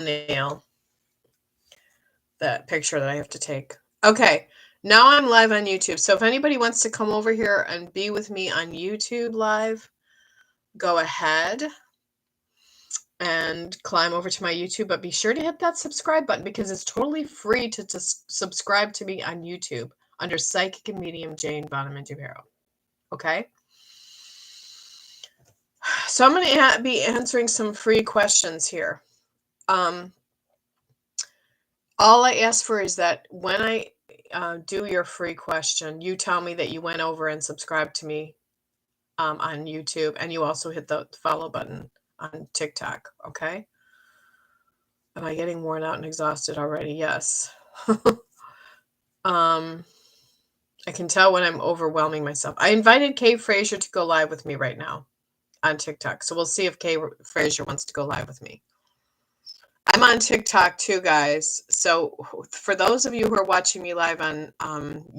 thumbnail, that picture that I have to take. Okay, now I'm live on YouTube. So if anybody wants to come over here and be with me on YouTube live, go ahead and climb over to my YouTube, but be sure to hit that subscribe button because it's totally free to subscribe to me on YouTube under Psychic and Medium Jane Voneman DuPerow. Okay? So I'm going to be answering some free questions here. All I ask for is that when I do your free question, you tell me that you went over and subscribed to me on YouTube, and you also hit the follow button on TikTok. Okay? Am I getting worn out and exhausted already? Yes. I can tell when I'm overwhelming myself. I invited Kay Frazier to go live with me right now on TikTok. So we'll see if Kay Frazier wants to go live with me. I'm on TikTok too, guys. So for those of you who are watching me live on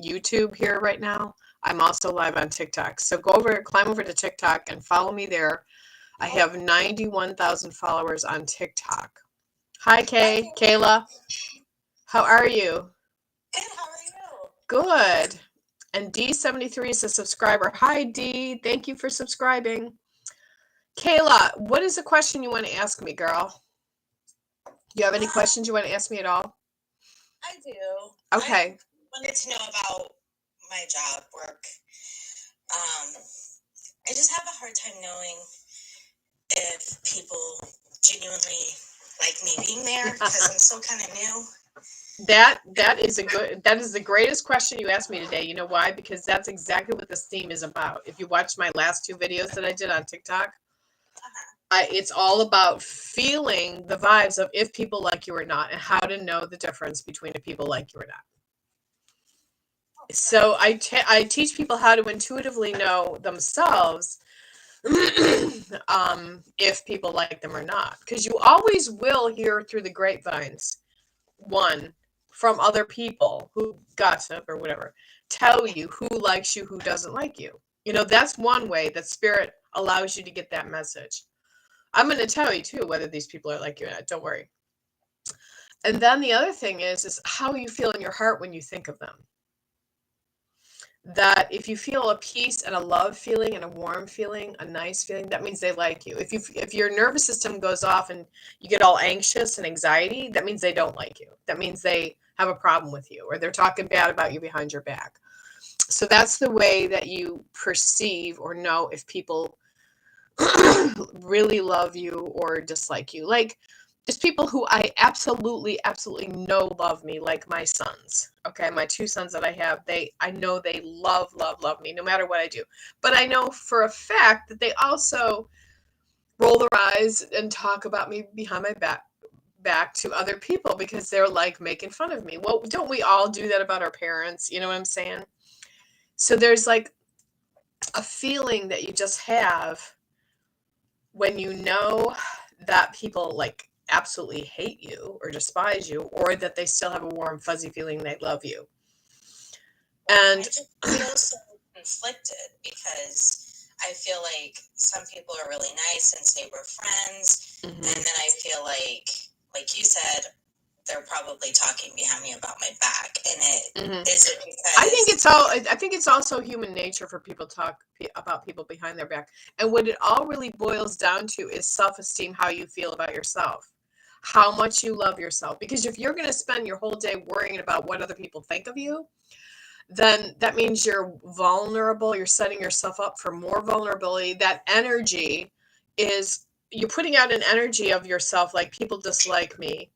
YouTube here right now, I'm also live on TikTok. So climb over to TikTok and follow me there. I have 91,000 followers on TikTok. Hi, Kay. Kayla. How are you? Good, how are you? Good. And D73 is a subscriber. Hi, D. Thank you for subscribing. Kayla, what is the question you want to ask me, girl? Do you have any questions you want to ask me at all? I do. Okay. I wanted to know about my job work. I just have a hard time knowing if people genuinely like me being there because I'm still kind of new. That is the greatest question you asked me today. You know why? Because that's exactly what this theme is about. If you watched my last two videos that I did on TikTok, it's all about feeling the vibes of if people like you or not, and how to know the difference between if people like you or not. So I teach people how to intuitively know themselves if people like them or not, because you always will hear through the grapevines, one, from other people who gossip or whatever, tell you who likes you, who doesn't like you. You know, that's one way that spirit allows you to get that message. I'm going to tell you too whether these people are like you or not. Don't worry. And then the other thing is how you feel in your heart when you think of them. That if you feel a peace and a love feeling and a warm feeling, a nice feeling, that means they like you. If your nervous system goes off and you get all anxious and anxiety, that means they don't like you. That means they have a problem with you, or they're talking bad about you behind your back. So that's the way that you perceive or know if people really love you or dislike you. Like, there's people who I absolutely know love me, like my sons. Okay, my two sons that I have, I know they love me no matter what I do. But I know for a fact that they also roll their eyes and talk about me behind my back to other people because they're like making fun of me. Well, don't we all do that about our parents? You know what I'm saying? So there's like a feeling that you just have when you know that people like absolutely hate you or despise you, or that they still have a warm fuzzy feeling they love you. And I just feel so conflicted because I feel like some people are really nice and say we're friends, and then I feel like you said, they're probably talking behind me about my back. And is it because I think it's also human nature for people to talk about people behind their back. And what it all really boils down to is self-esteem, how you feel about yourself, how much you love yourself. Because if you're going to spend your whole day worrying about what other people think of you, then that means you're vulnerable. You're setting yourself up for more vulnerability. That energy is, you're putting out an energy of yourself like people dislike me.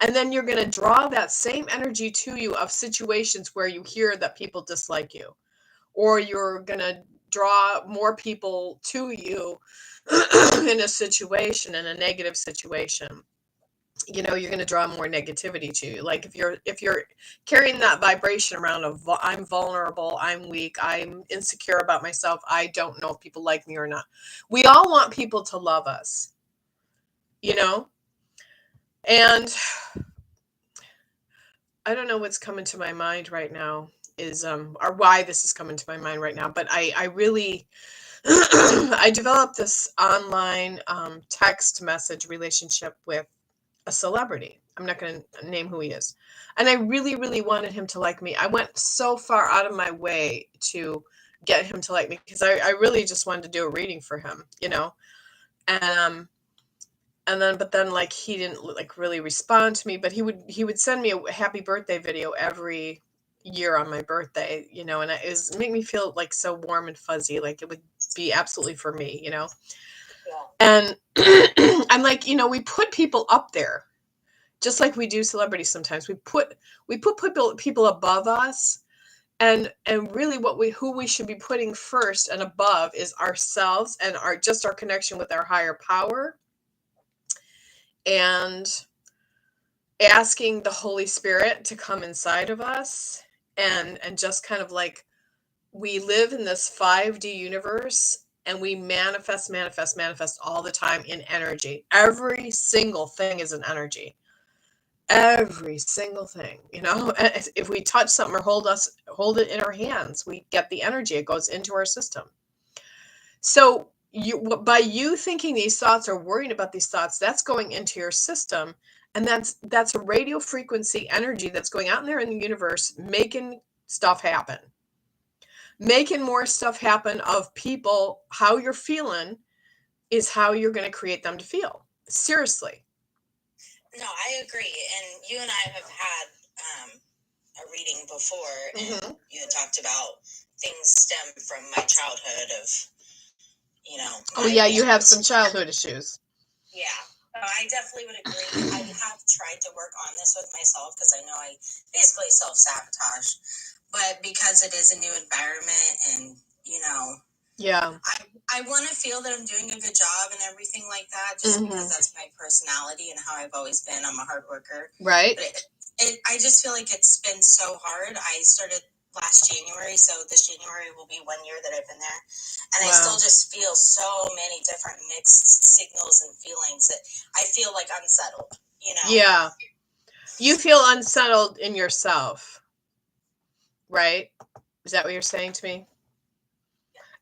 And then you're going to draw that same energy to you of situations where you hear that people dislike you. Or you're going to draw more people to you in a situation, in a negative situation. You know, you're going to draw more negativity to you. Like if you're carrying that vibration around of I'm vulnerable, I'm weak, I'm insecure about myself, I don't know if people like me or not. We all want people to love us, you know? And I don't know what's coming to my mind right now is or why this is coming to my mind right now, but I really I developed this online text message relationship with a celebrity. I'm not going to name who he is. And I really, really wanted him to like me. I went so far out of my way to get him to like me because I really just wanted to do a reading for him, you know. And but then like he didn't like really respond to me, but he would send me a happy birthday video every year on my birthday, you know, and it was make me feel like so warm and fuzzy, like it would be absolutely for me, you know. Yeah. And I'm like, you know, we put people up there just like we do celebrities sometimes. We put people above us, and really what we who we should be putting first and above is ourselves and our connection with our higher power, and asking the Holy Spirit to come inside of us, and just kind of like we live in this 5D universe, and we manifest all the time in energy. Every single thing is an energy. Every single thing, you know. If we touch something or hold it in our hands, we get the energy. It goes into our system. So by you thinking these thoughts or worrying about these thoughts, that's going into your system, and that's a radio frequency energy that's going out in there in the universe, making stuff happen, making more stuff happen of people. How you're feeling is how you're going to create them to feel. Seriously. No, I agree. And you and I have had a reading before, and you had talked about things stem from my childhood of, Oh yeah, you have some childhood issues. Yeah. I definitely would agree. I have tried to work on this with myself because I know I basically self-sabotage. But because it is a new environment and, Yeah. I want to feel that I'm doing a good job and everything like that, just because that's my personality and how I've always been. I'm a hard worker. Right. But I just feel like it's been so hard. I started last January, so this January will be 1 year that I've been there. And I still just feel so many different mixed signals and feelings that I feel like unsettled, Yeah. You feel unsettled in yourself, right? Is that what you're saying to me?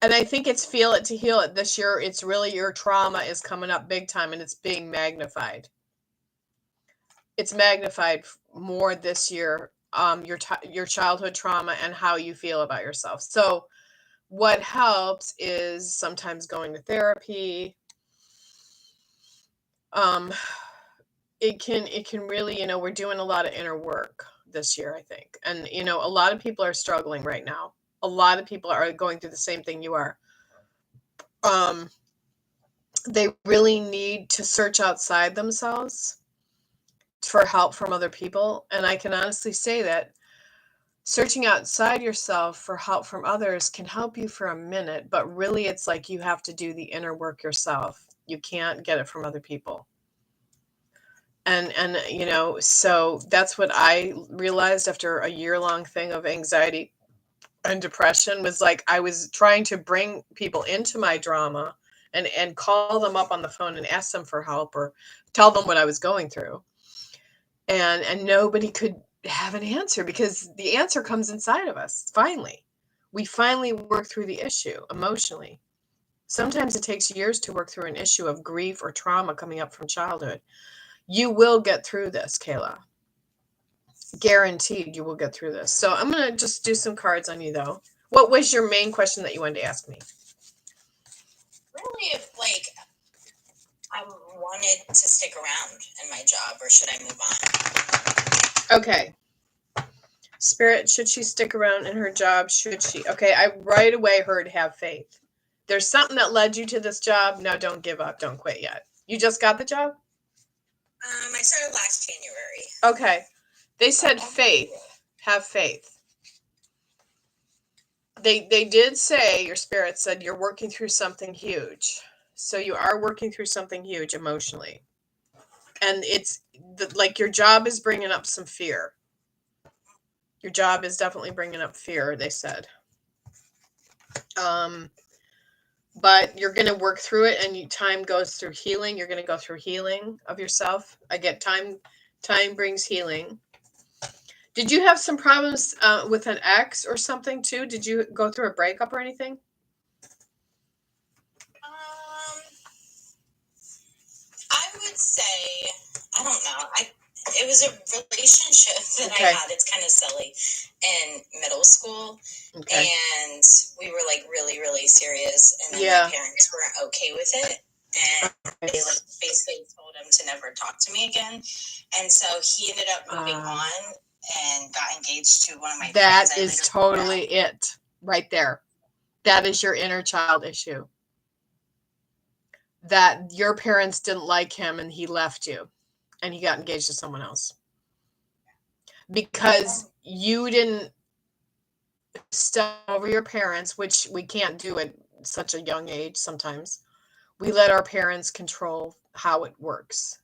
And I think it's feel it to heal it. This year, it's really your trauma is coming up big time, and it's being magnified. It's magnified more this year. Your childhood trauma and how you feel about yourself. So, what helps is sometimes going to therapy. It can really, we're doing a lot of inner work this year, I think, and a lot of people are struggling right now. A lot of people are going through the same thing you are. They really need to search outside themselves for help from other people. And I can honestly say that searching outside yourself for help from others can help you for a minute, but really it's like you have to do the inner work yourself. You can't get it from other people. And so that's what I realized after a year-long thing of anxiety and depression, was like I was trying to bring people into my drama and call them up on the phone and ask them for help or tell them what I was going through. And nobody could have an answer, because the answer comes inside of us. We finally work through the issue emotionally. Sometimes it takes years to work through an issue of grief or trauma coming up from childhood. You will get through this, Kayla. Guaranteed you will get through this. So I'm going to just do some cards on you, though. What was your main question that you wanted to ask me? Really, if I wanted to stick around in my job, or should I move on? Okay. Spirit, should she stick around in her job? Should she? Okay, I right away heard have faith. There's something that led you to this job. Now don't give up. Don't quit yet. You just got the job? I started last January. Okay. They said faith. Have faith. They did say, your spirit said, you're working through something huge. So you are working through something huge emotionally. And it's like your job is bringing up some fear. Your job is definitely bringing up fear, they said. But you're going to work through it, and time goes through healing. You're going to go through healing of yourself. I get time brings healing. Did you have some problems with an ex or something too? Did you go through a breakup or anything? I would say I don't know. It was a relationship that I had. It's kind of silly in middle school, and we were like really, really serious. And then my parents weren't okay with it, and they like basically told him to never talk to me again. And so he ended up moving on and got engaged to one of my friends. That is totally it, right there. That is your inner child issue. That your parents didn't like him and he left you and he got engaged to someone else. Because you didn't step over your parents, which we can't do at such a young age sometimes. We let our parents control how it works.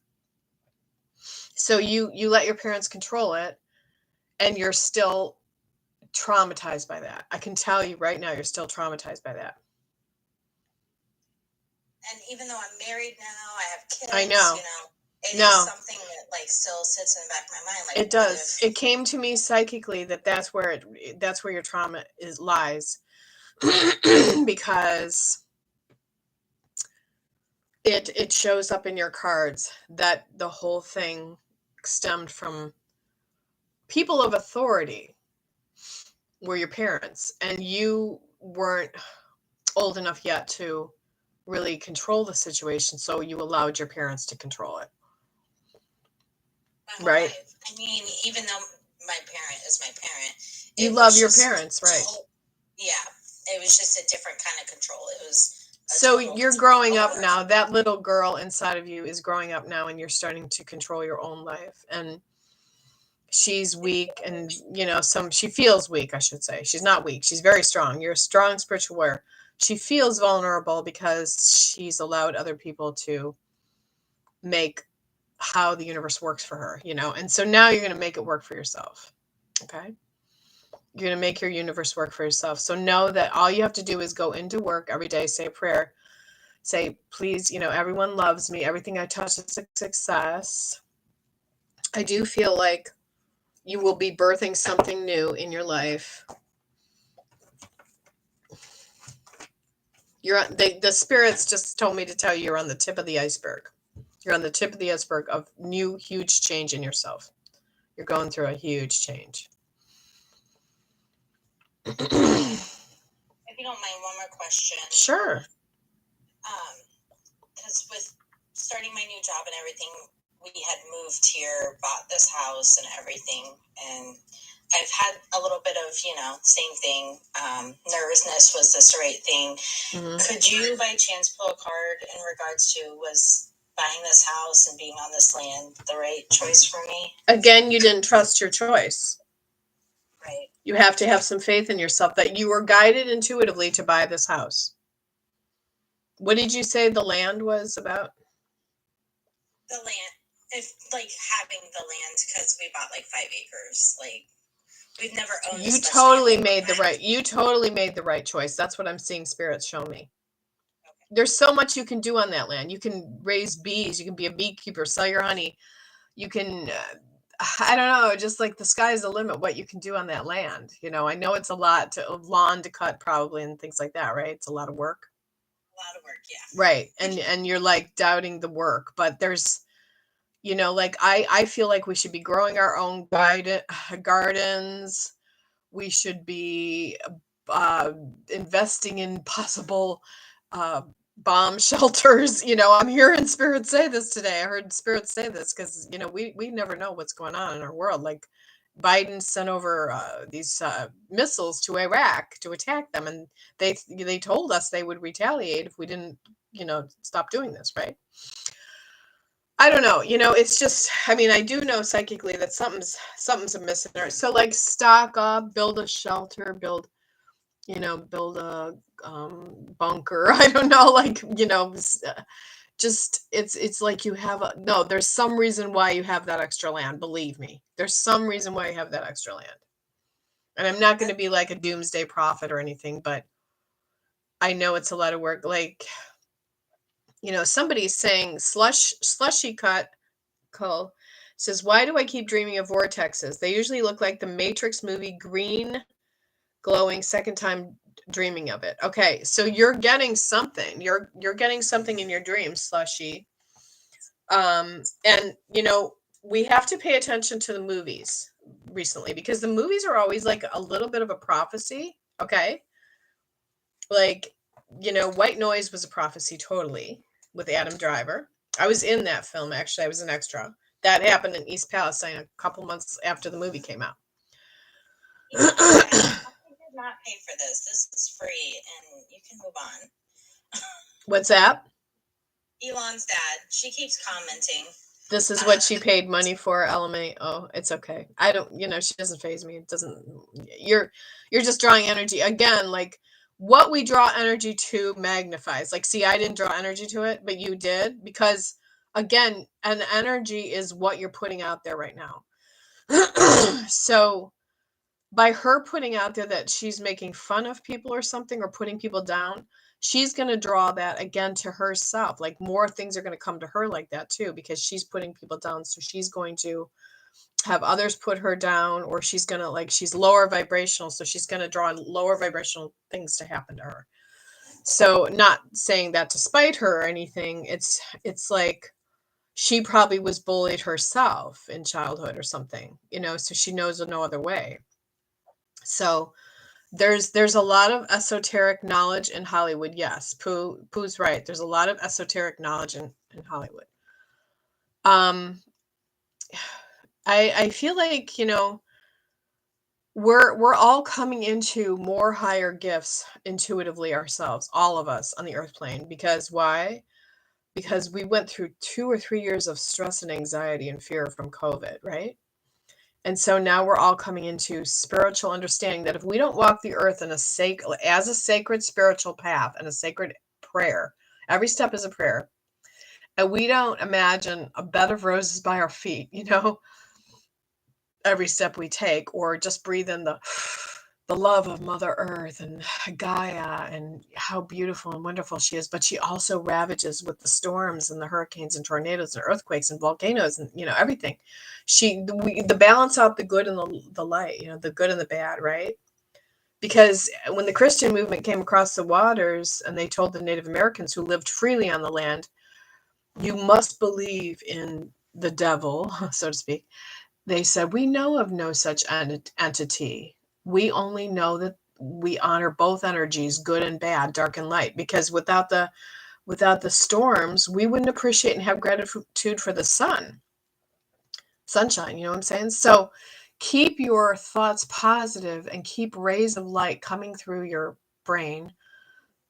So you let your parents control it and you're still traumatized by that. I can tell you right now you're still traumatized by that. And even though I'm married now, I have kids, I know. It is something that like still sits in the back of my mind. Like, it does. It came to me psychically that's where your trauma lies. Because it shows up in your cards that the whole thing stemmed from people of authority were your parents, and you weren't old enough yet to really control the situation, so you allowed your parents to control it. Right? Life. I mean, even though my parent is my parent, you love your parents, right? Yeah, it was just a different kind of control. It was so you're growing up now. That little girl inside of you is growing up now, and you're starting to control your own life. And she's weak, and she feels weak, I should say. She's not weak. She's very strong. You're a strong spiritual warrior. She feels vulnerable because she's allowed other people to make how the universe works for her, and so now you're going to make it work for yourself. Okay. You're going to make your universe work for yourself. So know that all you have to do is go into work every day, say a prayer, say, please, everyone loves me. Everything I touch is a success. I do feel like you will be birthing something new in your life. The spirits just told me to tell you you're on the tip of the iceberg. You're on the tip of the iceberg of new, huge change in yourself. You're going through a huge change. If you don't mind, one more question. Sure. Because with starting my new job and everything, we had moved here, bought this house and everything, and I've had a little bit of, same thing. Nervousness, was this the right thing? Mm-hmm. Could you, by chance, pull a card in regards to, was buying this house and being on this land the right choice for me? Again, you didn't trust your choice. Right. You have to have some faith in yourself that you were guided intuitively to buy this house. What did you say the land was about? The land. If, having the land, because we bought 5 acres. We've never owned. You totally made the right choice. That's what I'm seeing spirits show me. Okay. There's so much you can do on that land. You can raise bees. You can be a beekeeper, sell your honey. You can, I don't know, just the sky's the limit what you can do on that land. I know it's a lot lawn to cut probably and things like that, right? It's a lot of work. A lot of work, yeah. Right. And you're doubting the work, but there's, I feel like we should be growing our own gardens. We should be investing in possible bomb shelters. I'm hearing spirits say this today. I heard spirits say this because, we never know what's going on in our world. Biden sent over these missiles to Iraq to attack them. And they told us they would retaliate if we didn't, stop doing this, right? I don't know. It's just, I do know psychically that something's amiss in there. So stock up, build a shelter, build a bunker. I don't know, just it's like you have there's some reason why you have that extra land. Believe me, there's some reason why you have that extra land. And I'm not going to be like a doomsday prophet or anything, but I know it's a lot of work. Somebody's saying slushy cut Cole says, why do I keep dreaming of vortexes? They usually look like the Matrix movie, green, glowing, second time dreaming of it. Okay, so you're getting something. You're getting something in your dreams, Slushy. And we have to pay attention to the movies recently because the movies are always like a little bit of a prophecy. Okay. Like, White Noise was a prophecy totally with Adam Driver. I was in that film, actually. I was an extra. That happened in East Palestine a couple months after the movie came out. I did not pay for this. This is free, and you can move on. What's that? Elon's dad. She keeps commenting. This is what she paid money for, LMA. Oh, it's okay. I don't, she doesn't faze me. It doesn't, you're just drawing energy. Again, like what we draw energy to magnifies. Like, see, I didn't draw energy to it, but you did because, again, an energy is what you're putting out there right now. So by her putting out there that she's making fun of people or something or putting people down, she's going to draw that again to herself. Like more things are going to come to her like that too, because she's putting people down. So she's going to have others put her down, or she's going to she's lower vibrational. So she's going to draw lower vibrational things to happen to her. So not saying that to spite her or anything. It's like she probably was bullied herself in childhood or something, so she knows no other way. So there's a lot of esoteric knowledge in Hollywood. Yes, Pooh's right. There's a lot of esoteric knowledge in Hollywood. I feel like, we're all coming into more higher gifts intuitively ourselves, all of us on the earth plane. Because why? Because we went through 2 or 3 years of stress and anxiety and fear from COVID, right? And so now we're all coming into spiritual understanding that if we don't walk the earth in as a sacred spiritual path and a sacred prayer, every step is a prayer, and we don't imagine a bed of roses by our feet, every step we take, or just breathe in the love of Mother Earth and Gaia and how beautiful and wonderful she is, but she also ravages with the storms and the hurricanes and tornadoes and earthquakes and volcanoes and everything. The balance out the good and the light, the good and the bad, right? Because when the Christian movement came across the waters and they told the Native Americans who lived freely on the land, you must believe in the devil, so to speak. They said, we know of no such entity. We only know that we honor both energies, good and bad, dark and light, because without the storms, we wouldn't appreciate and have gratitude for the sunshine, you know what I'm saying? So keep your thoughts positive and keep rays of light coming through your brain.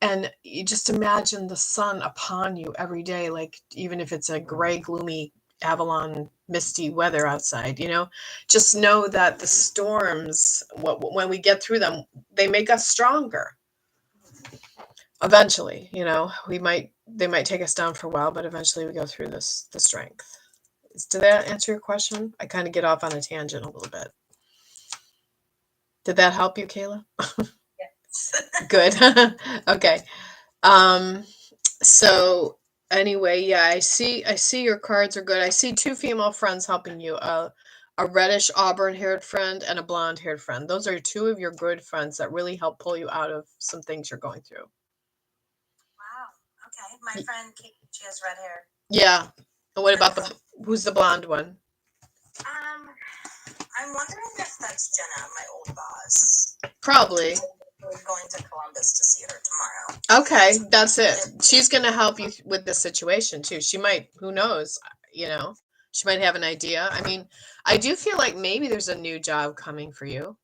And you just imagine the sun upon you every day, like even if it's a gray, gloomy, Avalon, misty weather outside, just know that the storms, when we get through them, they make us stronger. Eventually, they might take us down for a while, but eventually we go through the strength. Did that answer your question? I kind of get off on a tangent a little bit. Did that help you, Kayla? Yes. Good. Okay. So anyway, yeah, I see your cards are good. I see 2 female friends helping you. A reddish auburn haired friend and a blonde haired friend. Those are 2 of your good friends that really help pull you out of some things you're going through. Wow. Okay. My friend Kate, she has red hair. Yeah. And what about who's the blonde one? I'm wondering if that's Jenna, my old boss. Probably. We're going to Columbus to see her tomorrow. Okay, that's it. She's going to help you with this situation too. She might, who knows, she might have an idea. I mean, I do feel like maybe there's a new job coming for you.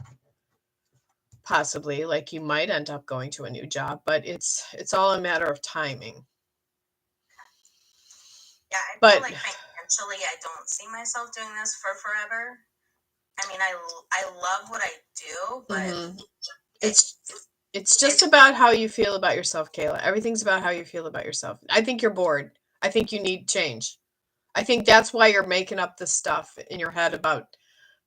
Possibly, like you might end up going to a new job, but it's all a matter of timing. Yeah, I feel like financially I don't see myself doing this for forever. I mean, I love what I do, but it's just about how you feel about yourself, Kayla. Everything's about how you feel about yourself. I think you're bored. I think you need change. I think that's why you're making up this stuff in your head about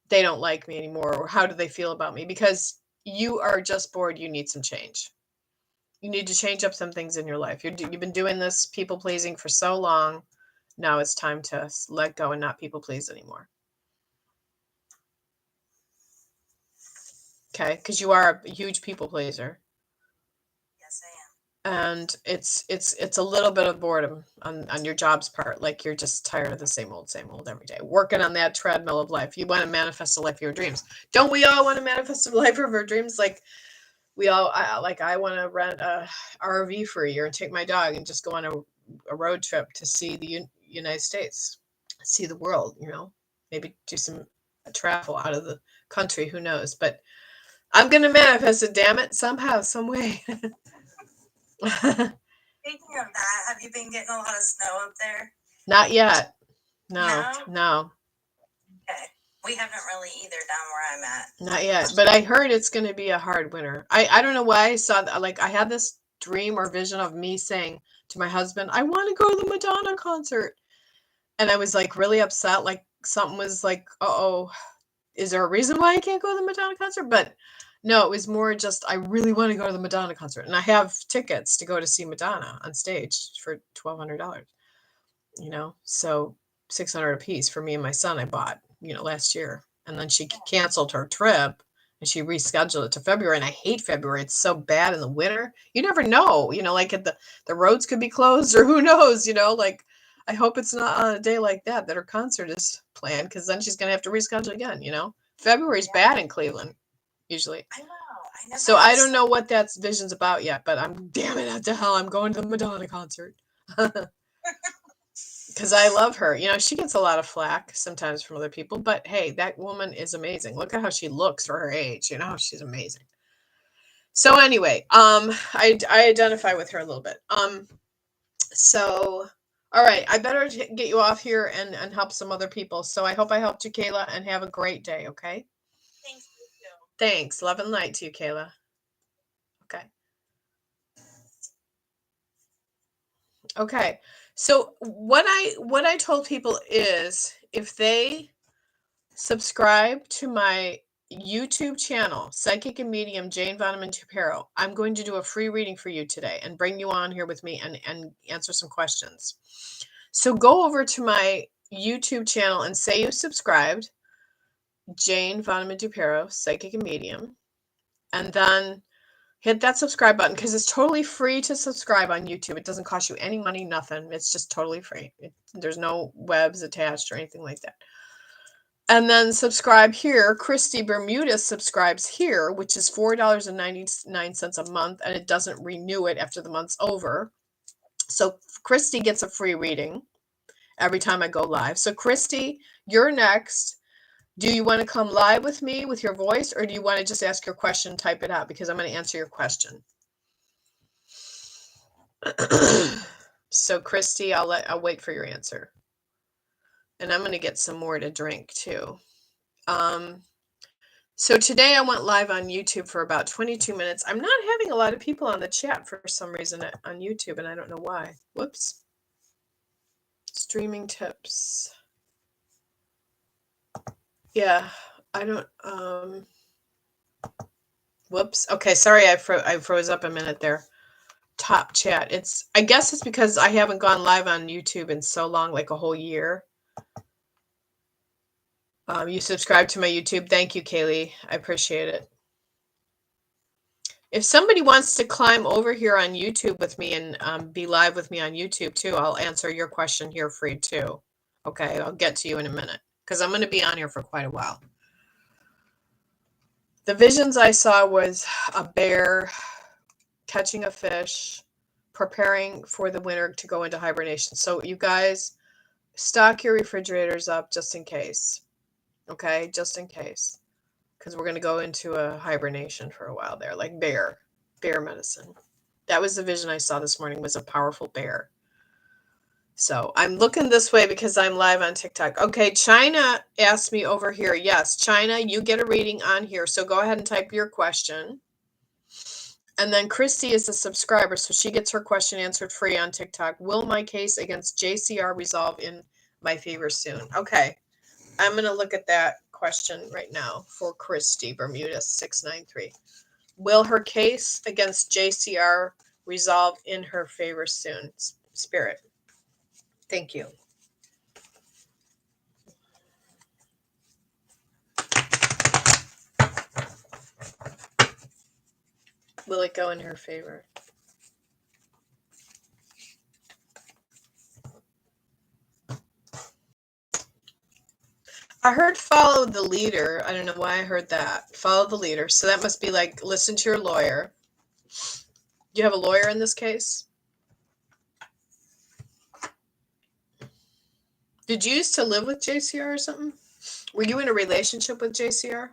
they don't like me anymore or how do they feel about me, because you are just bored. You need some change. You need to change up some things in your life. You've been doing this people pleasing for so long. Now it's time to let go and not people please anymore. Okay, because you are a huge people pleaser. Yes, I am. And it's a little bit of boredom on your job's part. Like you're just tired of the same old every day. Working on that treadmill of life. You want to manifest a life of your dreams. Don't we all want to manifest a life of our dreams? Like I want to rent a RV for a year and take my dog and just go on a road trip to see the United States, see the world, maybe do some travel out of the country. Who knows? But I'm going to manifest it, damn it, somehow, some way. Speaking of that, have you been getting a lot of snow up there? Not yet. No. Okay. We haven't really either down where I'm at. Not yet. But I heard it's going to be a hard winter. I don't know why I saw that. Like I had this dream or vision of me saying to my husband, I want to go to the Madonna concert. And I was like really upset. Like something was like, uh-oh, is there a reason why I can't go to the Madonna concert? But no, it was more just I really want to go to the Madonna concert. And I have tickets to go to see Madonna on stage for $1,200. So $600 a piece for me and my son I bought, last year. And then she canceled her trip and she rescheduled it to February. And I hate February. It's so bad in the winter. You never know, like the roads could be closed or who knows, like I hope it's not on a day like that her concert is planned because then she's going to have to reschedule again, February's bad in Cleveland, usually. I know. So I don't know what that vision's about yet, but I'm damn it to hell. I'm going to the Madonna concert. Because I love her. She gets a lot of flack sometimes from other people, but hey, that woman is amazing. Look at how she looks for her age. She's amazing. So anyway, I identify with her a little bit. So, all right, I better get you off here and help some other people. So I hope I helped you, Kayla, and have a great day, okay? Thanks, you too. Thanks. Love and light to you, Kayla. Okay. Okay. So what I told people is if they subscribe to my YouTube channel, Psychic and Medium Jane Voneman DuPerow, I'm going to do a free reading for you today and bring you on here with me and answer some questions. So go over to my YouTube channel and say you subscribed, Jane Voneman DuPerow, Psychic and Medium, and then hit that subscribe button because it's totally free to subscribe on YouTube. It doesn't cost you any money, nothing. It's just totally free. There's no webs attached or anything like that. And then subscribe here. Christy Bermuda subscribes here, which is $4.99 a month, and it doesn't renew it after the month's over. So Christy gets a free reading every time I go live. So Christy, you're next. Do you want to come live with me with your voice, or do you want to just ask your question, type it out? Because I'm going to answer your question. So Christy, I'll wait for your answer. And I'm going to get some more to drink too. So today I went live on YouTube for about 22 minutes. I'm not having a lot of people on the chat for some reason on YouTube, and I don't know why. Whoops. Streaming tips. Yeah, I don't, whoops. Okay, sorry, I froze up a minute there. Top chat. I guess it's because I haven't gone live on YouTube in so long, like a whole year. You subscribe to my YouTube. Thank you, Kaylee. I appreciate it. If somebody wants to climb over here on YouTube with me and be live with me on YouTube too, I'll answer your question here free too. Okay, I'll get to you in a minute because I'm going to be on here for quite a while. The visions I saw was a bear catching a fish, preparing for the winter to go into hibernation. So you guys stock your refrigerators up just in case. Okay, just in case. Because we're going to go into a hibernation for a while there, like bear medicine. That was the vision I saw this morning, was a powerful bear. So I'm looking this way because I'm live on TikTok. Okay, China asked me over here. Yes, China, you get a reading on here. So go ahead and type your question. And then Christy is a subscriber, so she gets her question answered free on TikTok. Will my case against JCR resolve in my favor soon? Okay, I'm going to look at that question right now for Christy Bermuda 693. Will her case against JCR resolve in her favor soon? Spirit. Thank you. Will it go in her favor? I heard follow the leader. I don't know why I heard that. Follow the leader. So that must be like listen to your lawyer. Do you have a lawyer in this case? Did you used to live with JCR or something? Were you in a relationship with JCR?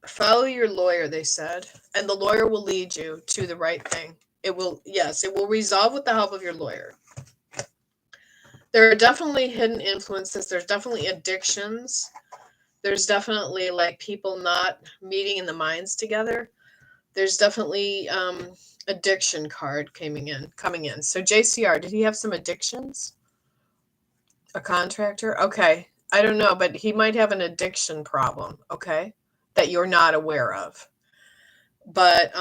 Follow your lawyer, they said, and the lawyer will lead you to the right thing. It will, yes, it will resolve with the help of your lawyer. There are definitely hidden influences. There's definitely addictions. There's definitely like people not meeting in the minds together. There's definitely addiction card coming in. So JCR, did he have some addictions? A contractor? Okay. I don't know, but he might have an addiction problem, okay? That you're not aware of. But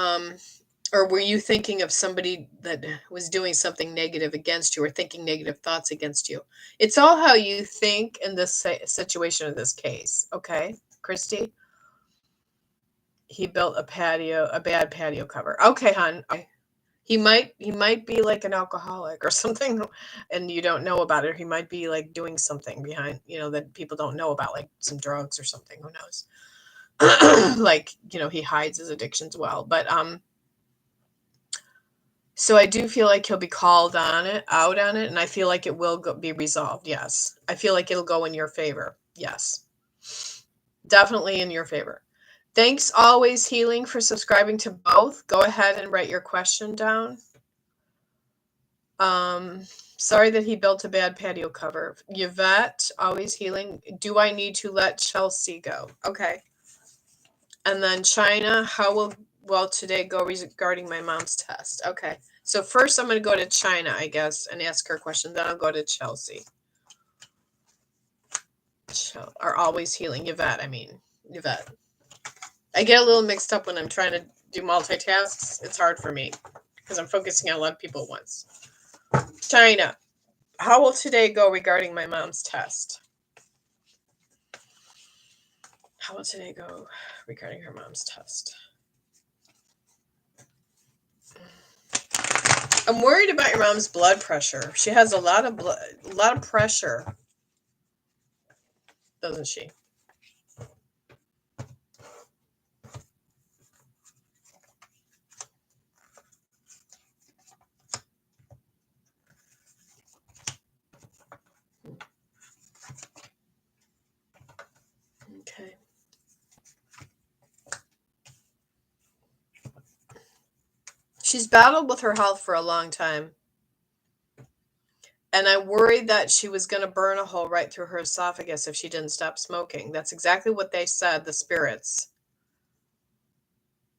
or were you thinking of somebody that was doing something negative against you or thinking negative thoughts against you? It's all how you think in this situation, in this case, okay, Christy? He built a bad patio cover. Okay, hon. Okay. He might be like an alcoholic or something, and you don't know about it. He might be like doing something behind, that people don't know about, like some drugs or something. Who knows? Like, he hides his addictions well. But so I do feel like he'll be called out on it, and I feel like it will be resolved. Yes. I feel like it'll go in your favor. Yes. Definitely in your favor. Thanks, Always Healing, for subscribing to both. Go ahead and write your question down. Sorry that he built a bad patio cover. Yvette, Always Healing. Do I need to let Chelsea go? Okay. And then China, how will today go regarding my mom's test? Okay. So first I'm going to go to China, I guess, and ask her a question. Then I'll go to Chelsea. Or Always Healing. Yvette. I get a little mixed up when I'm trying to do multitasks. It's hard for me because I'm focusing on a lot of people at once. China, how will today go regarding my mom's test? How will today go regarding her mom's test? I'm worried about your mom's blood pressure. She has a lot of pressure, doesn't she? Okay. She's battled with her health for a long time. And I worried that she was going to burn a hole right through her esophagus if she didn't stop smoking. That's exactly what they said, the spirits.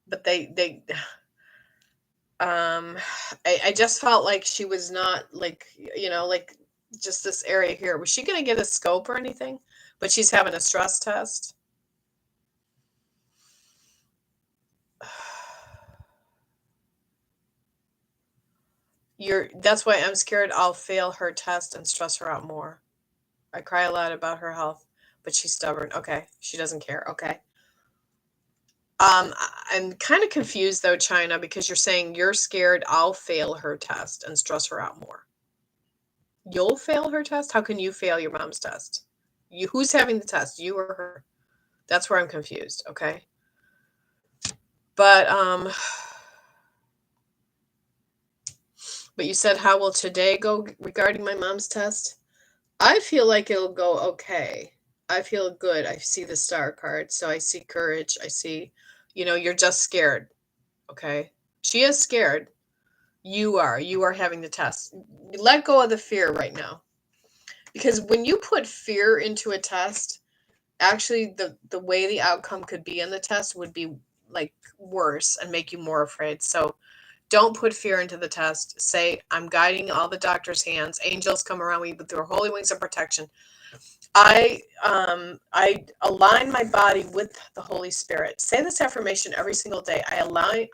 But I just felt like she was not like just this area here. Was she going to get a scope or anything? But she's having a stress test. That's why I'm scared I'll fail her test and stress her out more. I cry a lot about her health, but she's stubborn. Okay. She doesn't care. Okay. I'm kind of confused though, China, because you're saying you're scared I'll fail her test and stress her out more. You'll fail her test? How can you fail your mom's test? Who's having the test? You or her? That's where I'm confused. Okay. But you said, how will today go regarding my mom's test? I feel like it'll go okay. I feel good. I see the star card. So I see courage. I see, you're just scared. Okay. She is scared. You are having the test. Let go of the fear right now. Because when you put fear into a test, actually the way the outcome could be in the test would be like worse and make you more afraid. So don't put fear into the test. Say, I'm guiding all the doctor's hands. Angels come around me with their holy wings of protection. I align my body with the Holy Spirit. Say this affirmation every single day. I align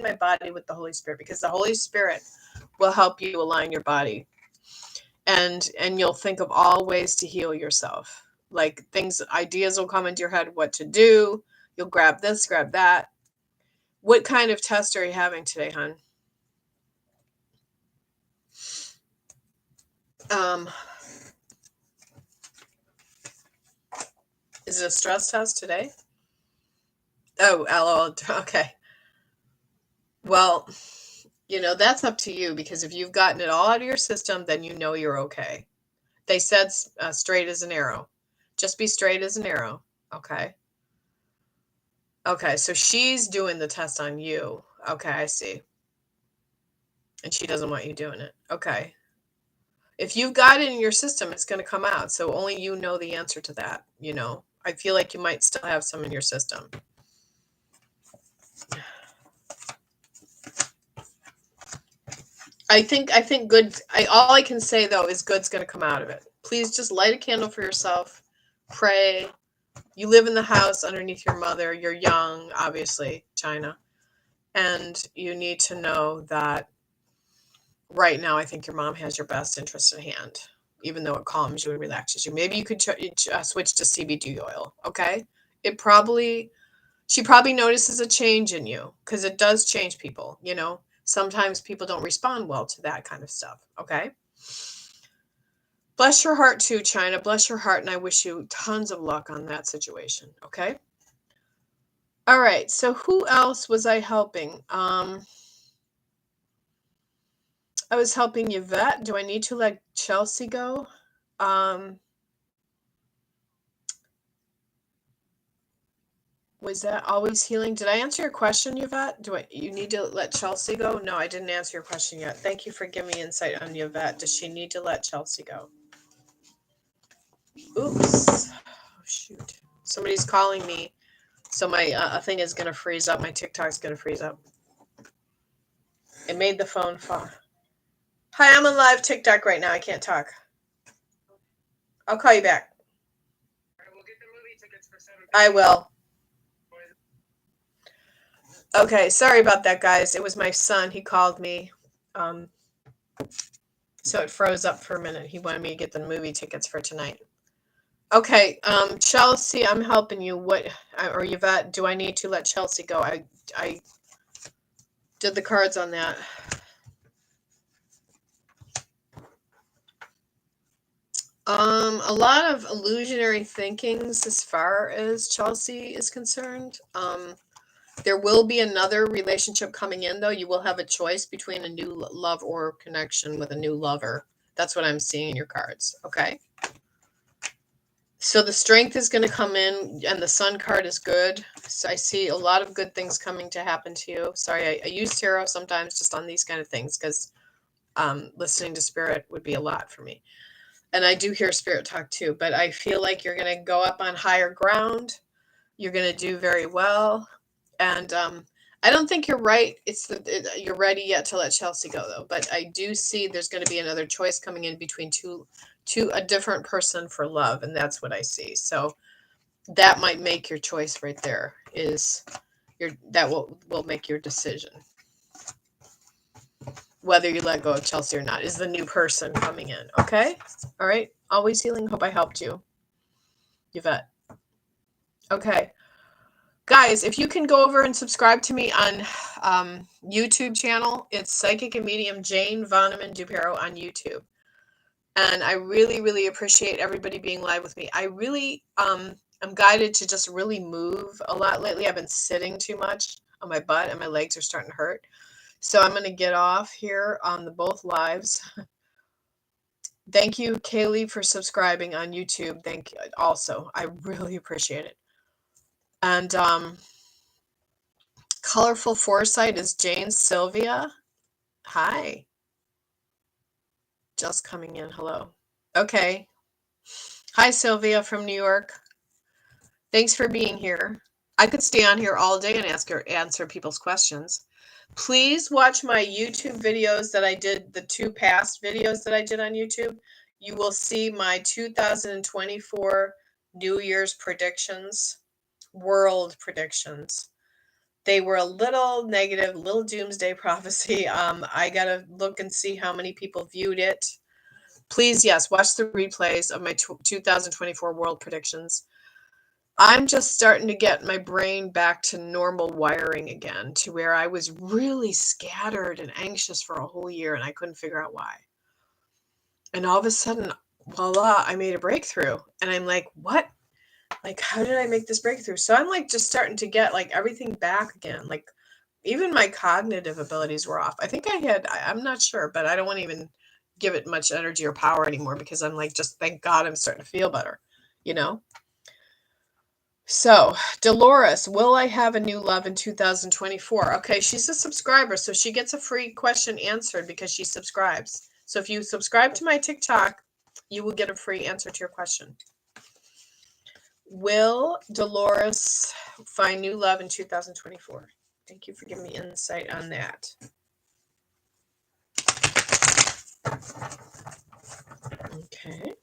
my body with the Holy Spirit, because the Holy Spirit will help you align your body. And you'll think of all ways to heal yourself. Like ideas will come into your head what to do. You'll grab this, grab that. What kind of test are you having today, hon? Is it a stress test today? Oh, LOL. Okay. Well, that's up to you, because if you've gotten it all out of your system, then you're okay. They said straight as an arrow. Just be straight as an arrow. Okay. Okay. So she's doing the test on you. Okay. I see. And she doesn't want you doing it. Okay. If you've got it in your system, it's going to come out. So only you know the answer to that. I feel like you might still have some in your system. I think good. All I can say though is good's going to come out of it. Please just light a candle for yourself. Pray. You live in the house underneath your mother. You're young, obviously, China. And you need to know that right now, I think your mom has your best interest at hand, even though it calms you and relaxes you. Maybe you could switch to CBD oil, okay? She probably notices a change in you, because it does change people, Sometimes people don't respond well to that kind of stuff, okay? Bless your heart too, China. Bless your heart, and I wish you tons of luck on that situation, okay? All right, so who else was I helping? I was helping Yvette. Do I need to let Chelsea go? Was that always healing? Did I answer your question, Yvette? You need to let Chelsea go? No, I didn't answer your question yet. Thank you for giving me insight on Yvette. Does she need to let Chelsea go? Oops. Oh, shoot. Somebody's calling me. So my thing is going to freeze up. My TikTok's going to freeze up. It made the phone fall. Hi, I'm on live TikTok right now. I can't talk. I'll call you back. I will. Okay, sorry about that, guys. It was my son. He called me. So it froze up for a minute. He wanted me to get the movie tickets for tonight. Okay, Chelsea, I'm helping you. Or Yvette, do I need to let Chelsea go? I did the cards on that. A lot of illusionary thinkings as far as Chelsea is concerned. There will be another relationship coming in, though. You will have a choice between a new love or connection with a new lover. That's what I'm seeing in your cards, okay? So the strength is going to come in, and the sun card is good. So I see a lot of good things coming to happen to you. Sorry, I use tarot sometimes just on these kind of things, because listening to spirit would be a lot for me. And I do hear spirit talk too, but I feel like you're going to go up on higher ground. You're going to do very well. And I don't think you're right. You're ready yet to let Chelsea go, though. But I do see there's going to be another choice coming in between a different person for love, and that's what I see. So that might make your choice right there. That will make your decision. Whether you let go of Chelsea or not is the new person coming in. Okay? All right. Always healing. Hope I helped you, Yvette. Okay. Guys, if you can go over and subscribe to me on YouTube channel, it's Psychic and Medium Jane Voneman DuPerow on YouTube. And I really, really appreciate everybody being live with me. I really am guided to just really move a lot lately. I've been sitting too much on my butt, and my legs are starting to hurt. So I'm going to get off here on the both lives. Thank you, Kaylee, for subscribing on YouTube. Thank you also. I really appreciate it. And Colorful Foresight is Jane Sylvia. Hi. Just coming in. Hello. Okay. Hi, Sylvia from New York. Thanks for being here. I could stay on here all day and answer people's questions. Please watch my YouTube videos that I did, the 2 past videos that I did on YouTube. You will see my 2024 New Year's predictions, world predictions. They were a little negative, little doomsday prophecy. I got to look and see how many people viewed it. Please, yes, watch the replays of my 2024 world predictions. I'm just starting to get my brain back to normal wiring again, to where I was really scattered and anxious for a whole year, and I couldn't figure out why. And all of a sudden, voila, I made a breakthrough. And I'm like, what? Like, how did I make this breakthrough? So I'm like just starting to get like everything back again. Like even my cognitive abilities were off. I think I'm not sure, but I don't want to even give it much energy or power anymore because I'm like, just thank God I'm starting to feel better, you know? So, Dolores, will I have a new love in 2024? Okay, she's a subscriber, so she gets a free question answered because she subscribes. So if you subscribe to my TikTok, you will get a free answer to your question. Will Dolores find new love in 2024? Thank you for giving me insight on that. Okay.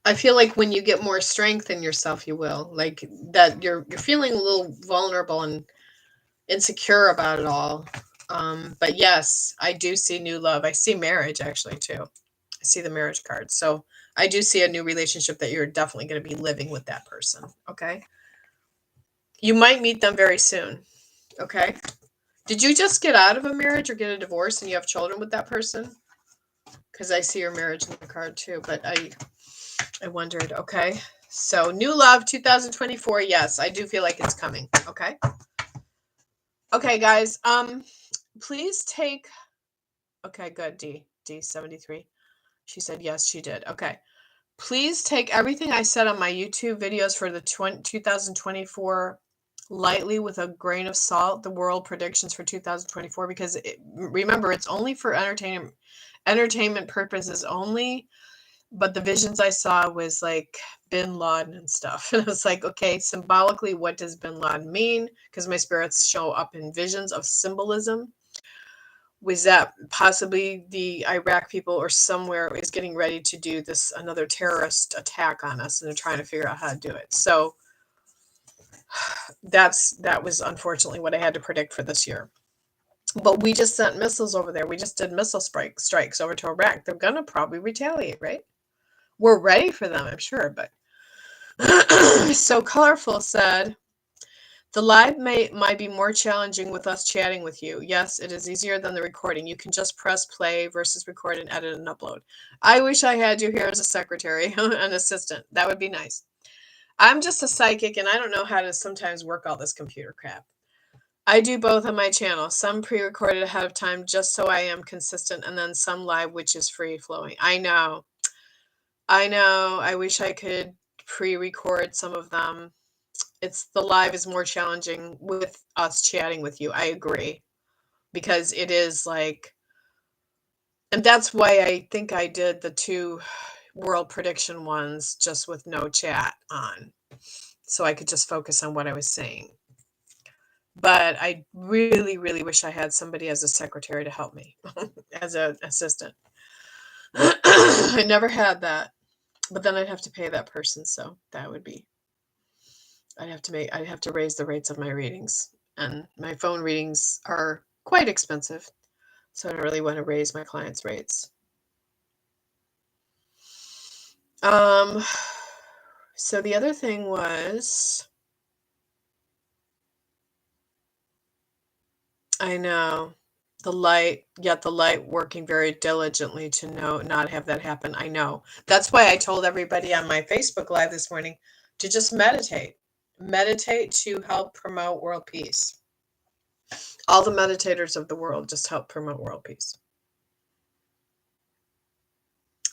I feel like when you get more strength in yourself, you will. Like that you're feeling a little vulnerable and insecure about it all. But yes, I do see new love. I see marriage actually too. I see the marriage card. So I do see a new relationship that you're definitely going to be living with that person. Okay. You might meet them very soon. Okay. Did you just get out of a marriage or get a divorce and you have children with that person? Because I see your marriage in the card too, but I wondered. Okay. So new love 2024. Yes, I do feel like it's coming. Okay. Okay, guys. Please take. Okay, good. D73. She said yes, she did. Okay. Please take everything I said on my YouTube videos for the 2024 lightly with a grain of salt, the world predictions for 2024, because remember, it's only for entertainment purposes only. But the visions I saw was like bin Laden and stuff. And I was like, okay, symbolically, what does bin Laden mean? Because my spirits show up in visions of symbolism. Was that possibly the Iraq people or somewhere is getting ready to do this another terrorist attack on us, and they're trying to figure out how to do it. So that was unfortunately what I had to predict for this year. But we just sent missiles over there. We just did missile strikes over to Iraq. They're gonna probably retaliate, right? We're ready for them, I'm sure. But so Colorful said, the live might be more challenging with us chatting with you. Yes, it is easier than the recording. You can just press play versus record and edit and upload. I wish I had you here as a secretary, an assistant. That would be nice. I'm just a psychic and I don't know how to sometimes work all this computer crap. I do both on my channel. Some pre-recorded ahead of time just so I am consistent, and then some live which is free flowing. I know. I wish I could pre-record some of them. It's the live is more challenging with us chatting with you. I agree. Because it is like, and that's why I think I did the 2 world prediction ones just with no chat on. So I could just focus on what I was saying. But I really, really wish I had somebody as a secretary to help me as an assistant. I never had that. But then I'd have to pay that person, so that would be I'd have to raise the rates of my readings. And my phone readings are quite expensive. So I don't really want to raise my clients' rates. So the other thing was, I know the light working very diligently to not have that happen. I know. That's why I told everybody on my Facebook Live this morning to just meditate. Meditate to help promote world peace. All the meditators of the world just help promote world peace.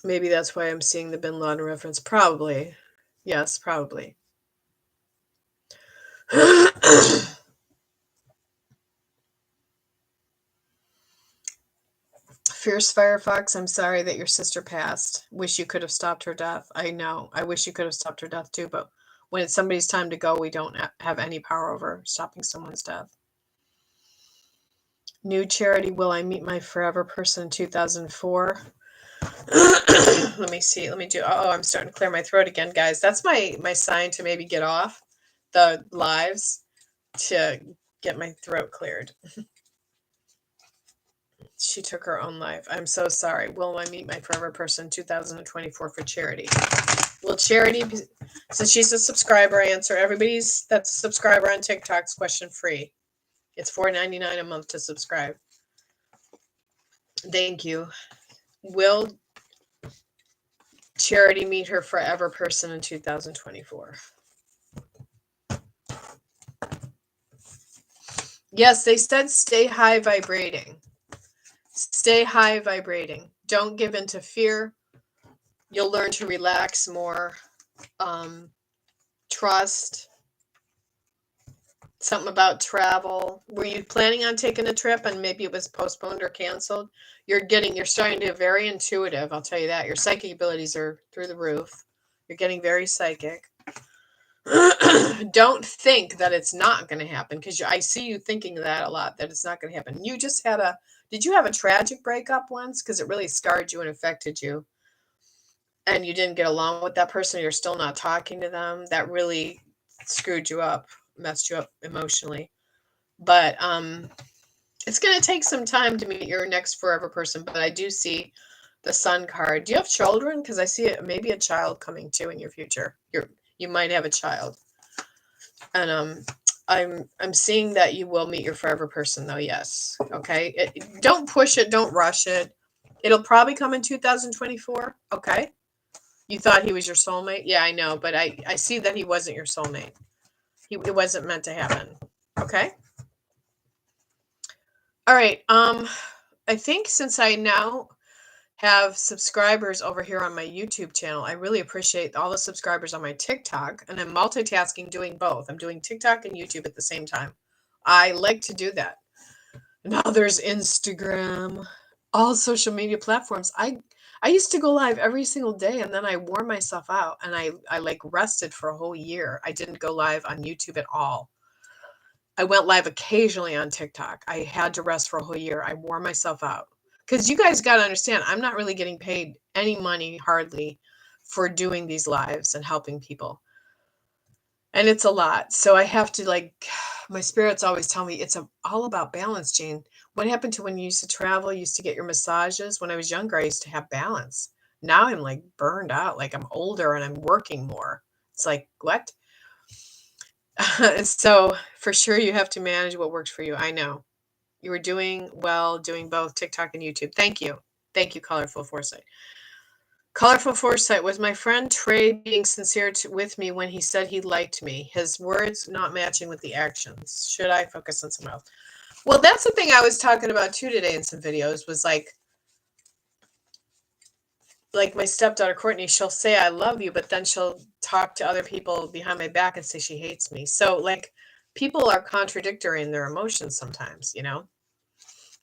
Maybe that's why I'm seeing the bin Laden reference. Probably. Yes, probably. Fierce Firefox, I'm sorry that your sister passed. Wish you could have stopped her death. I know. I wish you could have stopped her death too, but when it's somebody's time to go, we don't have any power over stopping someone's death. New charity, will I meet my forever person in 2004? Let me see. Let me do. Oh, I'm starting to clear my throat again, guys. That's my sign to maybe get off the lives to get my throat cleared. She took her own life. I'm so sorry. Will I meet my forever person 2024 for charity? Will charity, since she's a subscriber, answer everybody's that's a subscriber on TikTok's question free. It's $4.99 a month to subscribe. Thank you. Will Charity meet her forever person in 2024? Yes, they said stay high vibrating. Stay high vibrating. Don't give in to fear. You'll learn to relax more. Trust. Something about travel. Were you planning on taking a trip and maybe it was postponed or canceled? You're starting to get very intuitive. I'll tell you that. Your psychic abilities are through the roof. You're getting very psychic. Don't think that it's not going to happen, because I see you thinking that a lot, that it's not going to happen. You just did you have a tragic breakup once? Because it really scarred you and affected you. And you didn't get along with that person. You're still not talking to them. That really screwed you up, messed you up emotionally. But it's going to take some time to meet your next forever person. But I do see the Sun card. Do you have children? Because I see maybe a child coming too in your future. You might have a child. And I'm seeing that you will meet your forever person, though. Yes. Okay. Don't push it. Don't rush it. It'll probably come in 2024. Okay. You thought he was your soulmate? Yeah, I know. But I see that he wasn't your soulmate. It wasn't meant to happen. Okay. All right. I think since I now have subscribers over here on my YouTube channel, I really appreciate all the subscribers on my TikTok, and I'm multitasking, doing both. I'm doing TikTok and YouTube at the same time. I like to do that. Now there's Instagram, all social media platforms. I used to go live every single day, and then I wore myself out, and I like rested for a whole year. I didn't go live on YouTube at all. I went live occasionally on TikTok. I had to rest for a whole year. I wore myself out. Because you guys got to understand, I'm not really getting paid any money, hardly, for doing these lives and helping people. And it's a lot. So I have to, my spirits always tell me it's all about balance, Jane. What happened to when you used to travel, you used to get your massages? When I was younger, I used to have balance. Now I'm like burned out, like I'm older and I'm working more. It's like, what? So for sure, you have to manage what works for you. I know. You were doing well, doing both TikTok and YouTube. Thank you. Thank you, Colorful Foresight. Colorful Foresight, was my friend Trey being sincere with me when he said he liked me? His words not matching with the actions. Should I focus on someone else? Well, that's the thing I was talking about too today in some videos, was like my stepdaughter Courtney, she'll say I love you, but then she'll talk to other people behind my back and say she hates me. So people are contradictory in their emotions sometimes,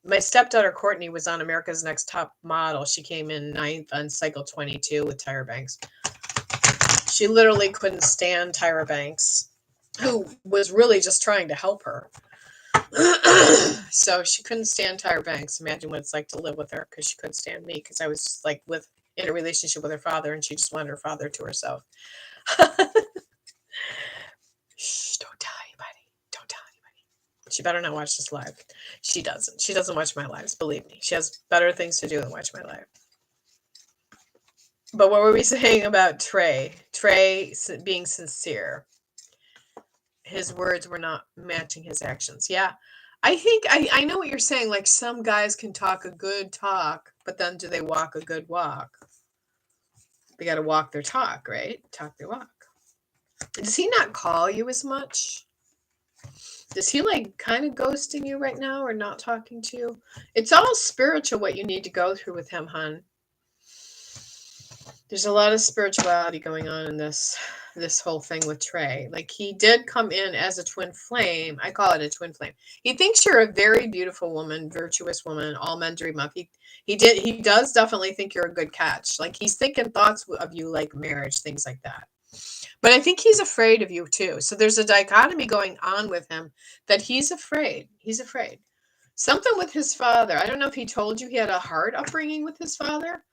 My stepdaughter Courtney was on America's Next Top Model. She came in 9th on cycle 22 with Tyra Banks. She literally couldn't stand Tyra Banks, who was really just trying to help her. So she couldn't stand Tyra Banks. Imagine what it's like to live with her, because she couldn't stand me, because I was just in a relationship with her father, and she just wanted her father to herself. Shh, don't tell anybody. Don't tell anybody. She better not watch this live. She doesn't. She doesn't watch my lives, believe me. She has better things to do than watch my live. But what were we saying about Trey? Trey being sincere. His words were not matching his actions. Yeah. I think I know what you're saying. Like, some guys can talk a good talk, but then do they walk a good walk? They got to walk their talk, right? Talk their walk. Does he not call you as much? Does he kind of ghosting you right now, or not talking to you? It's all spiritual what you need to go through with him, hon. There's a lot of spirituality going on in this whole thing with Trey. He did come in as a twin flame. I call it a twin flame. He thinks you're a very beautiful woman, virtuous woman. All men dream of. He does definitely think you're a good catch. He's thinking thoughts of you, like marriage, things like that. But I think he's afraid of you too. So there's a dichotomy going on with him, that he's afraid. He's afraid. Something with his father. I don't know if he told you he had a hard upbringing with his father.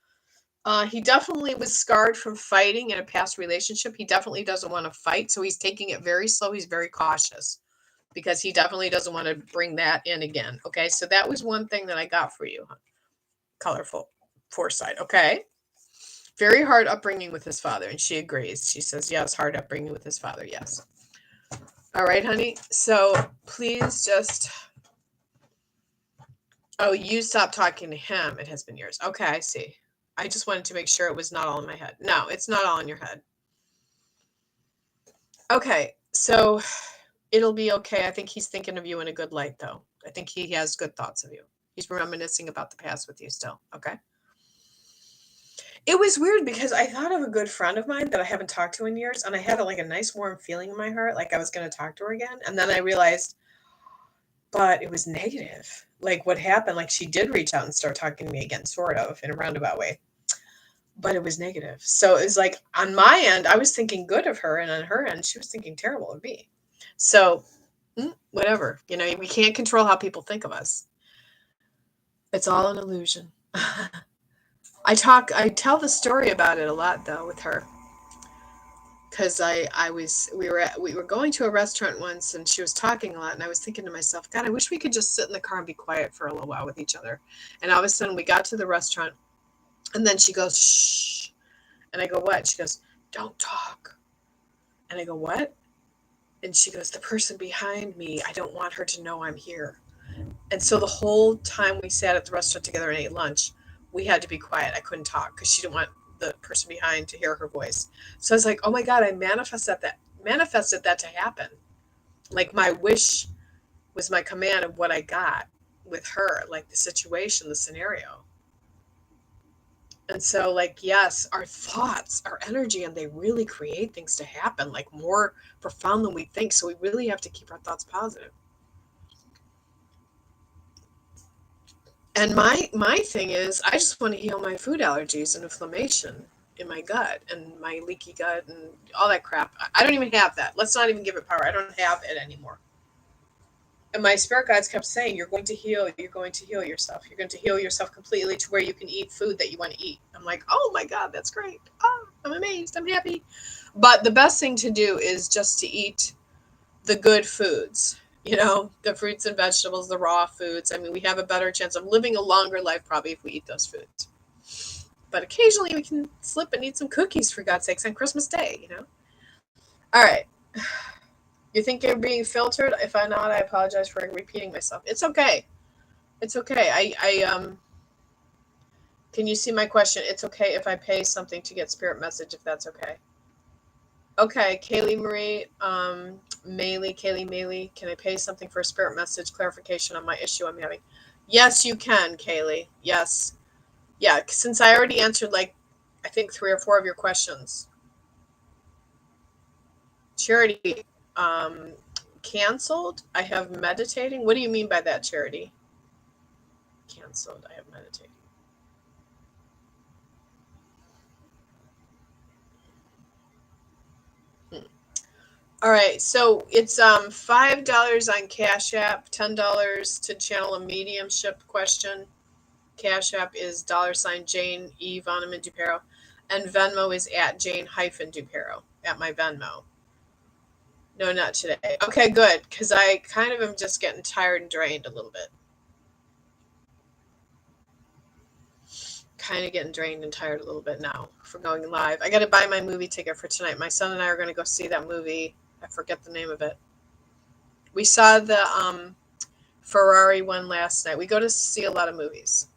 He definitely was scarred from fighting in a past relationship. He definitely doesn't want to fight. So he's taking it very slow. He's very cautious, because he definitely doesn't want to bring that in again. Okay. So that was one thing that I got for you. Colorful Foresight. Okay. Very hard upbringing with his father. And she agrees. She says, yes, hard upbringing with his father. Yes. All right, honey. So please just. Oh, you stopped talking to him. It has been years. Okay, I see. I just wanted to make sure it was not all in my head. No, it's not all in your head. Okay, so it'll be okay. I think he's thinking of you in a good light, though. I think he has good thoughts of you. He's reminiscing about the past with you still. Okay. It was weird because I thought of a good friend of mine that I haven't talked to in years, and I had like a nice warm feeling in my heart, like I was going to talk to her again. And then I realized, but it was negative. Like what happened? Like she did reach out and start talking to me again, sort of in a roundabout way, but it was negative. So it's like on my end, I was thinking good of her, and on her end, she was thinking terrible of me. So whatever, we can't control how people think of us. It's all an illusion. I tell the story about it a lot though with her, because we were going to a restaurant once and she was talking a lot, and I was thinking to myself, God, I wish we could just sit in the car and be quiet for a little while with each other. And all of a sudden we got to the restaurant, and then she goes, shh, and I go, what? She goes, don't talk. And I go, what? And she goes, the person behind me, I don't want her to know I'm here. And so the whole time we sat at the restaurant together and ate lunch, we had to be quiet. I couldn't talk because she didn't want the person behind to hear her voice. So I was like, oh my God, I manifested that to happen. Like my wish was my command of what I got with her, like the situation, the scenario. And so, like, yes, our thoughts, our energy, and they really create things to happen, like more profound than we think. So we really have to keep our thoughts positive. And my thing is, I just want to heal my food allergies and inflammation in my gut and my leaky gut and all that crap. I don't even have that. Let's not even give it power. I don't have it anymore. And my spirit guides kept saying, you're going to heal. You're going to heal yourself. You're going to heal yourself completely to where you can eat food that you want to eat. I'm like, oh my God, that's great. Oh, I'm amazed. I'm happy. But the best thing to do is just to eat the good foods, the fruits and vegetables, the raw foods. I mean, we have a better chance of living a longer life probably if we eat those foods. But occasionally we can slip and eat some cookies, for God's sakes, on Christmas Day. All right. You think you're being filtered? If I'm not, I apologize for repeating myself. It's okay. It's okay. Can you see my question? It's okay if I pay something to get spirit message, if that's okay. Okay, Kaylee Marie, Kaylee Maylee, can I pay something for a spirit message clarification on my issue I'm having? Yes, you can, Kaylee. Yes. Yeah, since I already answered I think 3 or 4 of your questions. Charity, canceled. I have meditating. What do you mean by that, Charity? Canceled. I have meditating. All right, so it's $5 on Cash App, $10 to channel a mediumship question. Cash App is $Jane E Voneman DuPerow, and Venmo is at Jane-DuPerow at my Venmo. No, not today. Okay, good, because I kind of am just getting tired and drained a little bit. Kind of getting drained and tired a little bit now for going live. I got to buy my movie ticket for tonight. My son and I are going to go see that movie. I forget the name of it. We saw the Ferrari one last night. We go to see a lot of movies.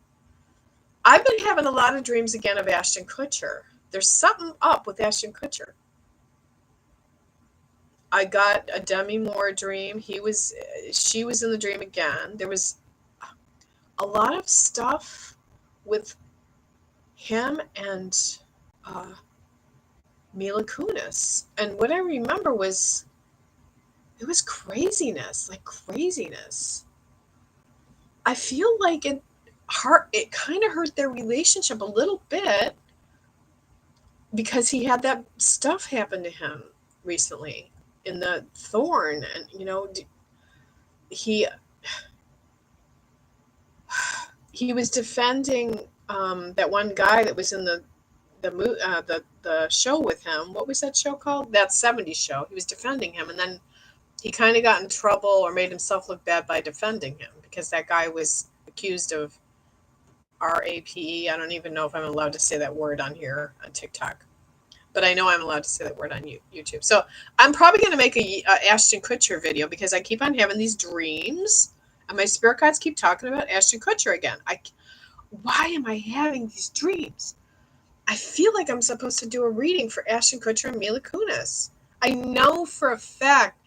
I've been having a lot of dreams again of Ashton Kutcher. There's something up with Ashton Kutcher. I got a Demi Moore dream. She was in the dream again. There was a lot of stuff with him and Mila Kunis. And what I remember was it was craziness, like craziness. I feel like it kind of hurt their relationship a little bit because he had that stuff happen to him recently in the Thorn, and he was defending that one guy that was in the show with him. What was that show called? That 70s show. He was defending him, and then he kind of got in trouble or made himself look bad by defending him because that guy was accused of RAPE. I don't even know if I'm allowed to say that word on here on TikTok. but I know I'm allowed to say that word on YouTube. So I'm probably going to make a Ashton Kutcher video because I keep on having these dreams, and my spirit guides keep talking about Ashton Kutcher again. Why am I having these dreams? I feel like I'm supposed to do a reading for Ashton Kutcher and Mila Kunis. I know for a fact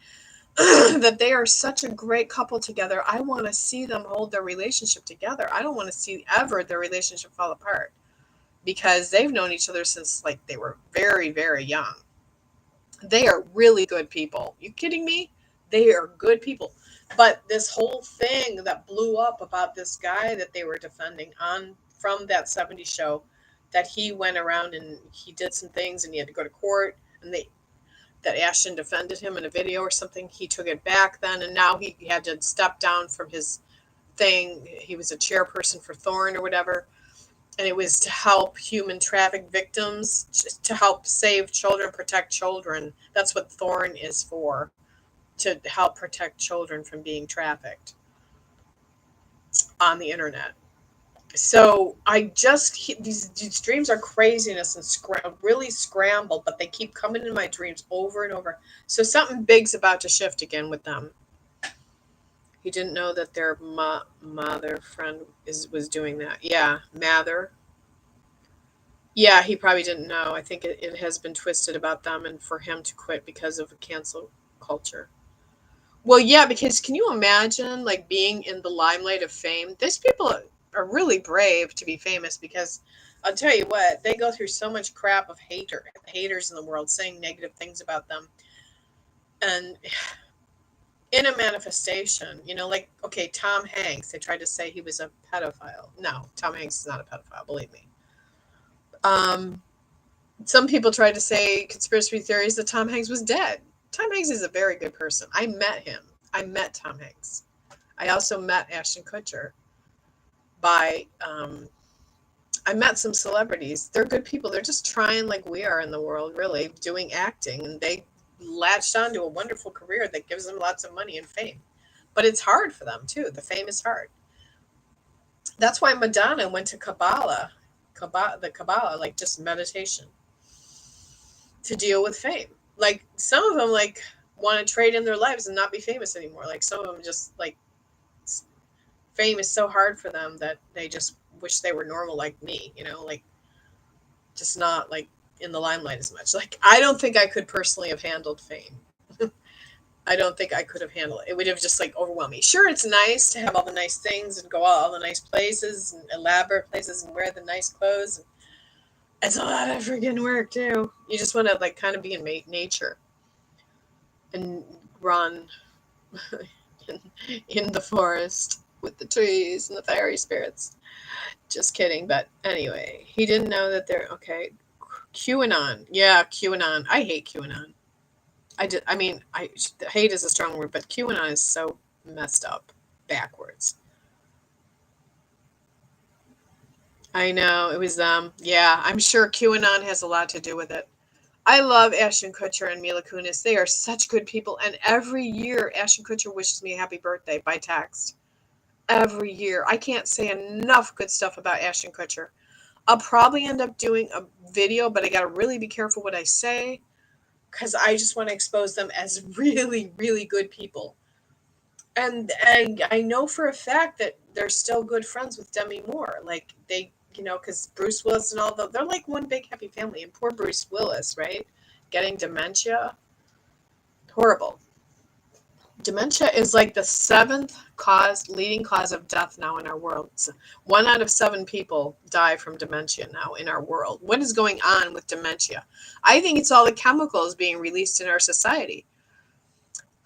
that they are such a great couple together. I want to see them hold their relationship together. I don't want to see ever their relationship fall apart because they've known each other since like they were very, very young. They are really good people. You kidding me? They are good people. But this whole thing that blew up about this guy that they were defending on from that 70s show, that he went around and he did some things and he had to go to court, and that Ashton defended him in a video or something. He took it back then, and now he had to step down from his thing. He was a chairperson for Thorn or whatever, and it was to help human traffic victims, to help save children, protect children. That's what Thorn is for, to help protect children from being trafficked on the internet. So these dreams are craziness and really scrambled, but they keep coming in my dreams over and over. So something big's about to shift again with them. He didn't know that their mother friend was doing that. Yeah, Mather. Yeah, he probably didn't know. I think it has been twisted about them and for him to quit because of cancel culture. Well, yeah, because can you imagine like being in the limelight of fame? These people are really brave to be famous because I'll tell you what, they go through so much crap of haters in the world saying negative things about them. And in a manifestation, like, okay, Tom Hanks, they tried to say he was a pedophile. No, Tom Hanks is not a pedophile, believe me. Some people tried to say conspiracy theories that Tom Hanks was dead. Tom Hanks is a very good person. I met him. I met Tom Hanks. I also met Ashton Kutcher I met some celebrities. They're good people. They're just trying like we are in the world, really, doing acting. And they latched onto a wonderful career that gives them lots of money and fame. But it's hard for them, too. The fame is hard. That's why Madonna went to Kabbalah, like just meditation to deal with fame. Like some of them like want to trade in their lives and not be famous anymore. Like some of them just like fame is so hard for them that they just wish they were normal like me, like just not like in the limelight as much. Like I don't think I could personally have handled fame. I don't think I could have handled it. It would have just like overwhelmed me. Sure, it's nice to have all the nice things and go out all the nice places and elaborate places and wear the nice clothes. It's a lot of freaking work too. You just want to like kind of be in nature and run in the forest with the trees and the fairy spirits. Just kidding. But anyway, he didn't know that they're okay. QAnon. Yeah, QAnon. I hate QAnon. Hate is a strong word, but QAnon is so messed up backwards. I know it was yeah, I'm sure QAnon has a lot to do with it. I love Ashton Kutcher and Mila Kunis. They are such good people, and every year Ashton Kutcher wishes me a happy birthday by text. Every year. I can't say enough good stuff about Ashton Kutcher. I'll probably end up doing a video, but I got to really be careful what I say because I just want to expose them as really, really good people. And I know for a fact that they're still good friends with Demi Moore. Like because Bruce Willis and they're like one big happy family. And poor Bruce Willis, right? Getting dementia. Horrible. Dementia is like the seventh leading cause of death now in our world. 1 out of 7 people die from dementia now in our world. What is going on with dementia? I think it's all the chemicals being released in our society.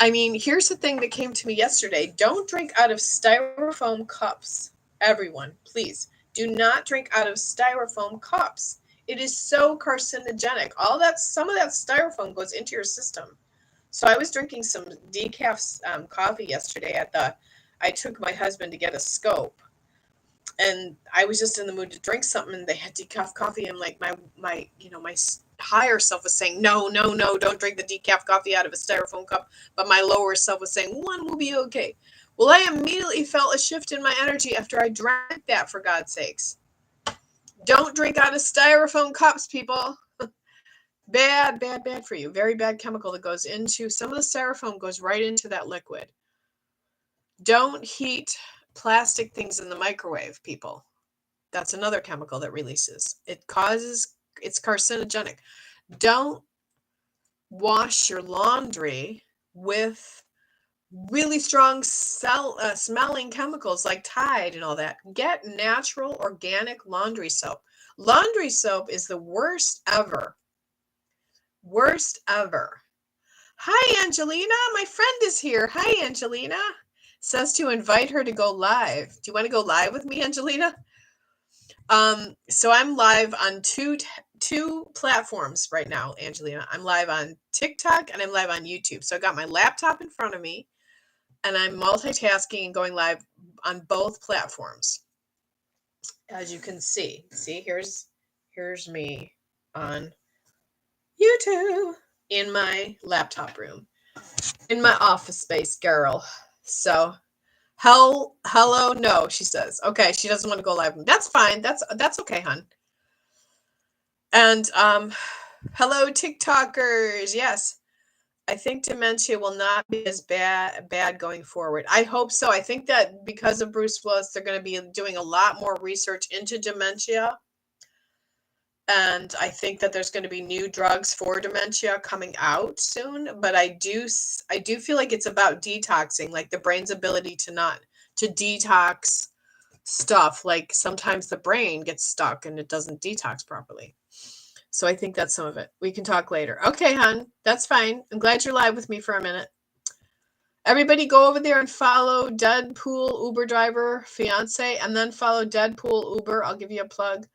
I mean, here's the thing that came to me yesterday. Don't drink out of styrofoam cups. Everyone, please, do not drink out of styrofoam cups. It is so carcinogenic. Some of that styrofoam goes into your system. So I was drinking some decaf coffee yesterday. I took my husband to get a scope, and I was just in the mood to drink something. And they had decaf coffee, and like my higher self was saying, no, don't drink the decaf coffee out of a styrofoam cup. But my lower self was saying, one will be okay. Well, I immediately felt a shift in my energy after I drank that. For God's sakes, don't drink out of styrofoam cups, people. Bad, bad, bad for you. Very bad chemical that goes into, some of the styrofoam goes right into that liquid. Don't heat plastic things in the microwave, people. That's another chemical that releases. It's carcinogenic. Don't wash your laundry with really strong smelling chemicals like Tide and all that. Get natural organic laundry soap. Laundry soap is the worst ever. Worst ever. Hi, Angelina. My friend is here. Hi, Angelina. Says to invite her to go live. Do you want to go live with me, Angelina? So I'm live on two platforms right now, Angelina. I'm live on TikTok and I'm live on YouTube. So I got my laptop in front of me and I'm multitasking and going live on both platforms. As you can see. See, here's me on YouTube in my laptop room. In my office space, girl. So hello, no, she says. Okay, she doesn't want to go live. That's fine. That's okay, hon. And hello, TikTokers. Yes, I think dementia will not be as bad going forward. I hope so. I think that because of Bruce Willis, they're going to be doing a lot more research into dementia. And I think that there's going to be new drugs for dementia coming out soon. But I do feel like it's about detoxing, like the brain's ability to detox stuff. Like sometimes the brain gets stuck and it doesn't detox properly. So I think that's some of it. We can talk later. Okay, hon. That's fine. I'm glad you're live with me for a minute. Everybody go over there and follow Deadpool Uber driver fiance and then follow Deadpool Uber. I'll give you a plug.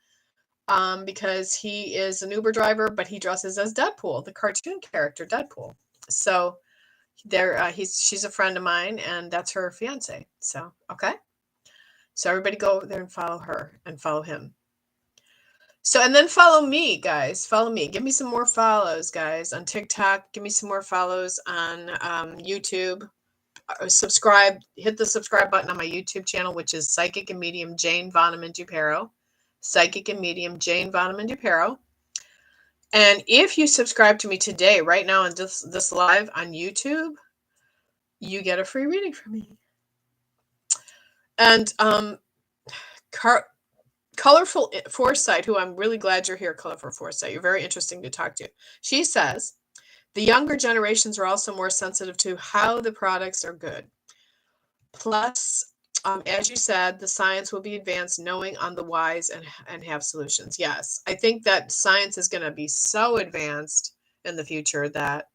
Because he is an Uber driver, but he dresses as Deadpool, the cartoon character Deadpool. So she's a friend of mine and that's her fiance. So, okay. So everybody go over there and follow her and follow him. So, and then follow me, guys. Follow me. Give me some more follows, guys, on TikTok. Give me some more follows on YouTube. Subscribe. Hit the subscribe button on my YouTube channel, which is Psychic and Medium Jane Voneman DuPerow. Psychic and Medium Jane Voneman DuPerow. And if you subscribe to me today, right now on this live on YouTube, you get a free reading from me. And Colorful Foresight, who I'm really glad you're here, Colorful Foresight. You're very interesting to talk to. She says, the younger generations are also more sensitive to how the products are good. Plus, as you said, the science will be advanced, knowing on the whys and have solutions. Yes, I think that science is going to be so advanced in the future that,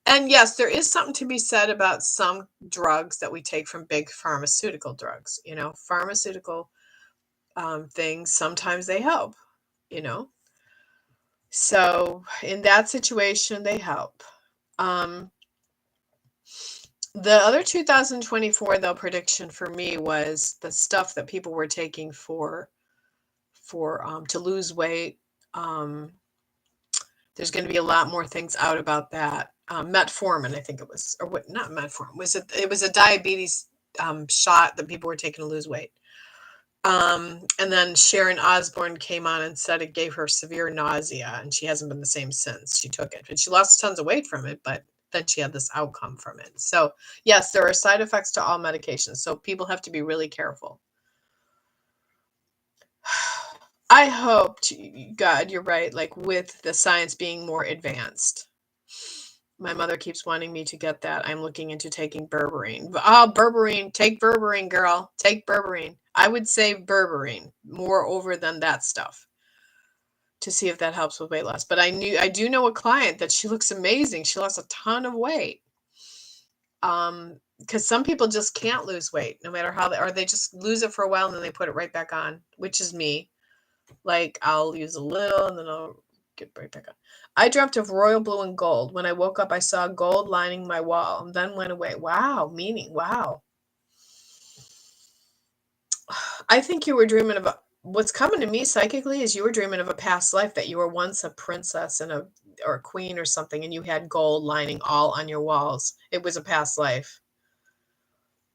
and yes, there is something to be said about some drugs that we take from big pharmaceutical drugs. Pharmaceutical things, sometimes they help, So in that situation, they help. The other 2024 though prediction for me was the stuff that people were taking for to lose weight. There's going to be a lot more things out about that. Metformin, I think it was, or what? Not metformin. It was a diabetes shot that people were taking to lose weight. And then Sharon Osbourne came on and said it gave her severe nausea, and she hasn't been the same since she took it. And she lost tons of weight from it, but then she had this outcome from it. So yes, there are side effects to all medications. So people have to be really careful. I hope, God, you're right, like with the science being more advanced. My mother keeps wanting me to get that. I'm looking into taking berberine. Oh, berberine. Take berberine, girl. Take berberine. I would say berberine more over than that stuff to see if that helps with weight loss. But I do know a client that she looks amazing. She lost a ton of weight. Because some people just can't lose weight no matter how or they just lose it for a while and then they put it right back on, which is me. Like I'll use a little and then I'll get right back on. I dreamt of royal blue and gold. When I woke up, I saw gold lining my wall and then went away. Wow, meaning, wow. I think you were dreaming of what's coming to me psychically is you were dreaming of a past life that you were once a princess or a queen or something, and you had gold lining all on your walls. It was a past life.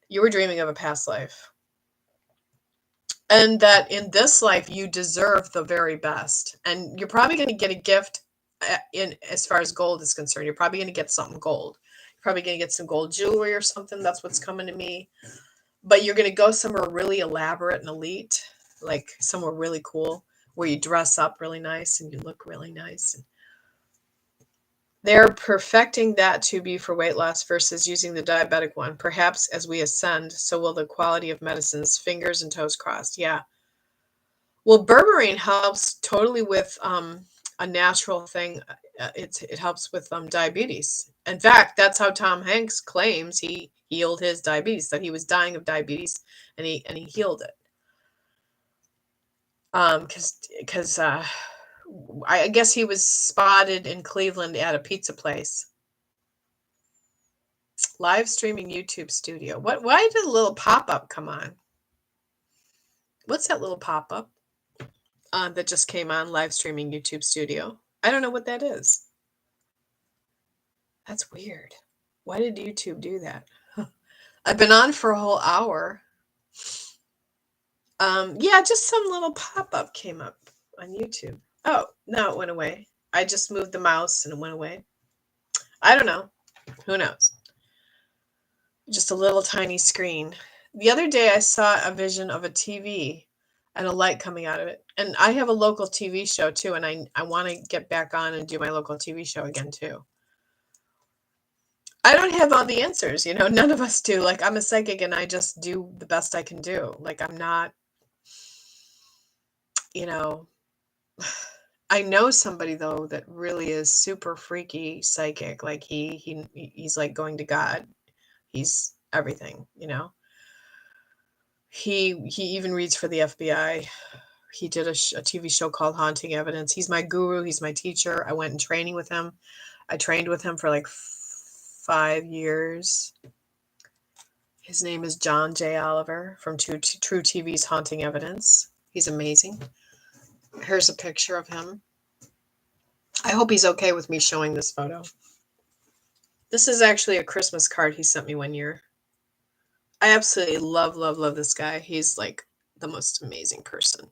You were dreaming of a past life. And that in this life, you deserve the very best. And you're probably going to get a gift in as far as gold is concerned. You're probably going to get something gold. You're probably going to get some gold jewelry or something. That's what's coming to me. But you're going to go somewhere really elaborate and elite, like somewhere really cool where you dress up really nice and you look really nice. And they're perfecting that to be for weight loss versus using the diabetic one. Perhaps as we ascend, so will the quality of medicines. Fingers and toes crossed. Yeah. Well, berberine helps totally with a natural thing. It helps with diabetes. In fact, that's how Tom Hanks claims he healed his diabetes. That he was dying of diabetes, and he healed it. Because I guess he was spotted in Cleveland at a pizza place. Live streaming YouTube studio. What? Why did a little pop-up come on? What's that little pop-up that just came on? Live streaming YouTube studio. I don't know what that is. That's weird. Why did YouTube do that? I've been on for a whole hour. Yeah, just some little pop-up came up on YouTube. Oh, no, it went away. I just moved the mouse and it went away. I don't know. Who knows? Just a little tiny screen. The other day I saw a vision of a TV and a light coming out of it. And I have a local TV show too, and I want to get back on and do my local TV show again too. I don't have all the answers, none of us do. Like, I'm a psychic and I just do the best I can do. Like, I'm not, I know somebody though that really is super freaky psychic. Like he's like going to God. He's everything, He even reads for the FBI. He did a TV show called Haunting Evidence. He's my guru. He's my teacher. I went in training with him. I trained with him for like 5 years. His name is John J. Oliver from True TV's Haunting Evidence. He's amazing. Here's a picture of him. I hope he's okay with me showing this photo. This is actually a Christmas card he sent me one year. I absolutely love, love, love this guy. He's like the most amazing person.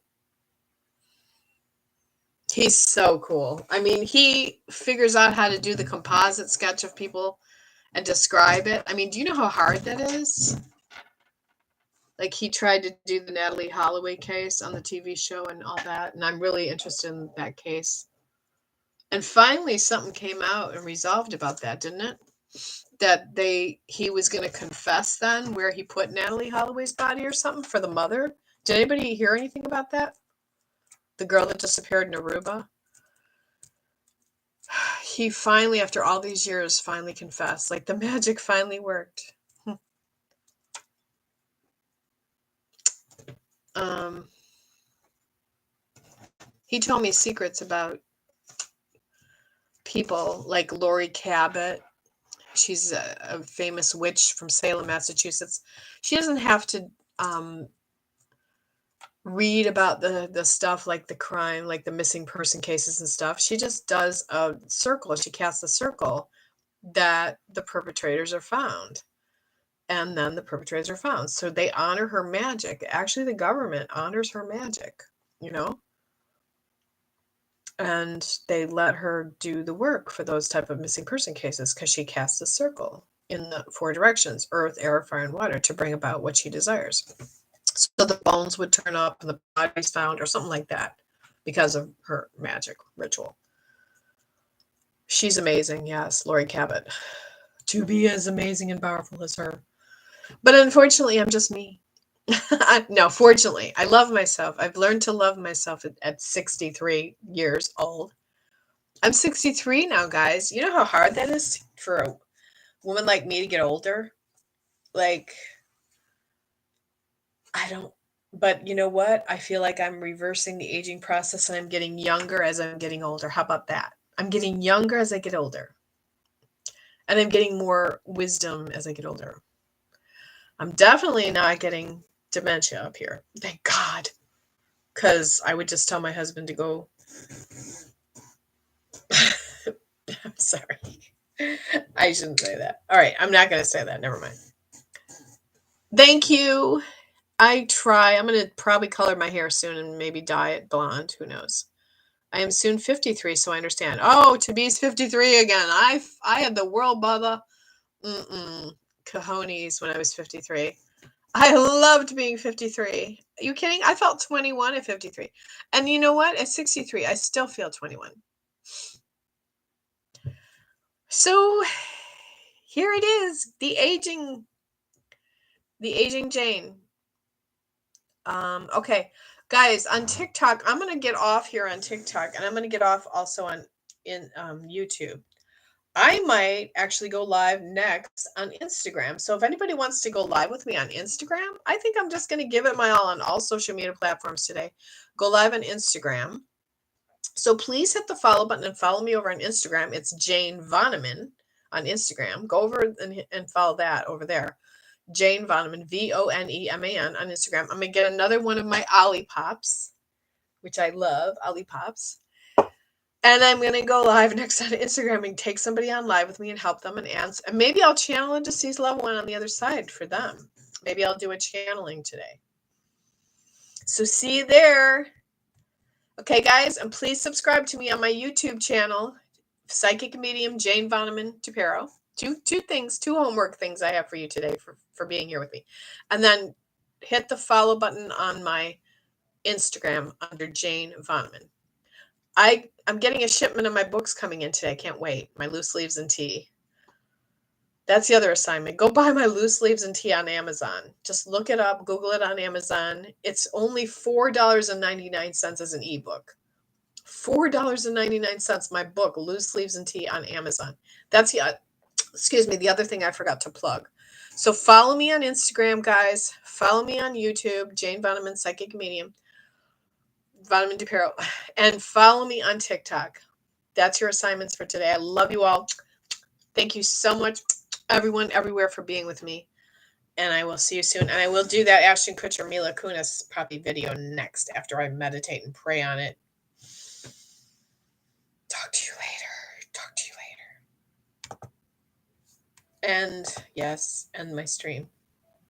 He's so cool. I mean, he figures out how to do the composite sketch of people and describe it. I mean, do you know how hard that is? Like, he tried to do the Natalie Holloway case on the TV show and all that, and I'm really interested in that case. And finally, something came out and resolved about that, didn't it? That he was going to confess then where he put Natalie Holloway's body or something for the mother. Did anybody hear anything about that? The girl that disappeared in Aruba? He finally, after all these years, finally confessed. Like, the magic finally worked. He told me secrets about people like Lori Cabot. She's a famous witch from Salem, Massachusetts. She doesn't have to read about the stuff like the crime, like the missing person cases and stuff. She just does a circle. She casts a circle that the perpetrators are found. And then the perpetrators are found. So they honor her magic. Actually, the government honors her magic, And they let her do the work for those type of missing person cases because she casts a circle in the 4 directions, earth, air, fire, and water, to bring about what she desires. So the bones would turn up and the body's found or something like that because of her magic ritual. She's amazing, yes, Lori Cabot. To be as amazing and powerful as her. But unfortunately, I'm just me. No, fortunately, I love myself. I've learned to love myself at 63 years old. I'm 63 now, guys. You know how hard that is for a woman like me to get older? Like, I don't, but you know what? I feel like I'm reversing the aging process and I'm getting younger as I'm getting older. How about that? I'm getting younger as I get older. And I'm getting more wisdom as I get older. I'm definitely not getting dementia up here. Thank God. Because I would just tell my husband to go. I'm sorry. I shouldn't say that. All right. I'm not going to say that. Never mind. Thank you. I try. I'm going to probably color my hair soon and maybe dye it blonde. Who knows? I am soon 53, so I understand. Oh, to be's 53 again. I had the world by the cojones when I was 53. I loved being 53. Are you kidding? I felt 21 at 53. And you know what? At 63, I still feel 21. So here it is, the aging Jane. Okay, guys, on TikTok, I'm gonna get off here on TikTok, and I'm gonna get off also on in YouTube. I might actually go live next on Instagram. So if anybody wants to go live with me on Instagram, I think I'm just gonna give it my all on all social media platforms today. Go live on Instagram. So please hit the follow button and follow me over on Instagram. It's Jane Voneman on Instagram. Go over and follow that over there. Jane Voneman, Voneman on Instagram. I'm gonna get another one of my Ollipops, which I love, Ollipops. And I'm gonna go live next on Instagram and take somebody on live with me and help them and answer. And maybe I'll channel a deceased loved one on the other side for them. Maybe I'll do a channeling today. So see you there. Okay, guys, and please subscribe to me on my YouTube channel, Psychic Medium Jane Voneman DuPerow. Two homework things I have for you today for being here with me. And then hit the follow button on my Instagram under Jane Voneman. I'm getting a shipment of my books coming in today. I can't wait. My Loose Leaves and Tea. That's the other assignment. Go buy my Loose Leaves and Tea on Amazon. Just look it up, Google it on Amazon. It's only $4.99 as an ebook. $4.99, my book, Loose Leaves and Tea on Amazon. That's the other thing I forgot to plug. So follow me on Instagram, guys. Follow me on YouTube, Jane Voneman, Psychic Medium, Voneman DuPerow, and follow me on TikTok. That's your assignments for today. I love you all. Thank you so much, everyone, everywhere, for being with me. And I will see you soon. And I will do that Ashton Kutcher, Mila Kunis puppy video next after I meditate and pray on it. Talk to you later. And yes, end my stream.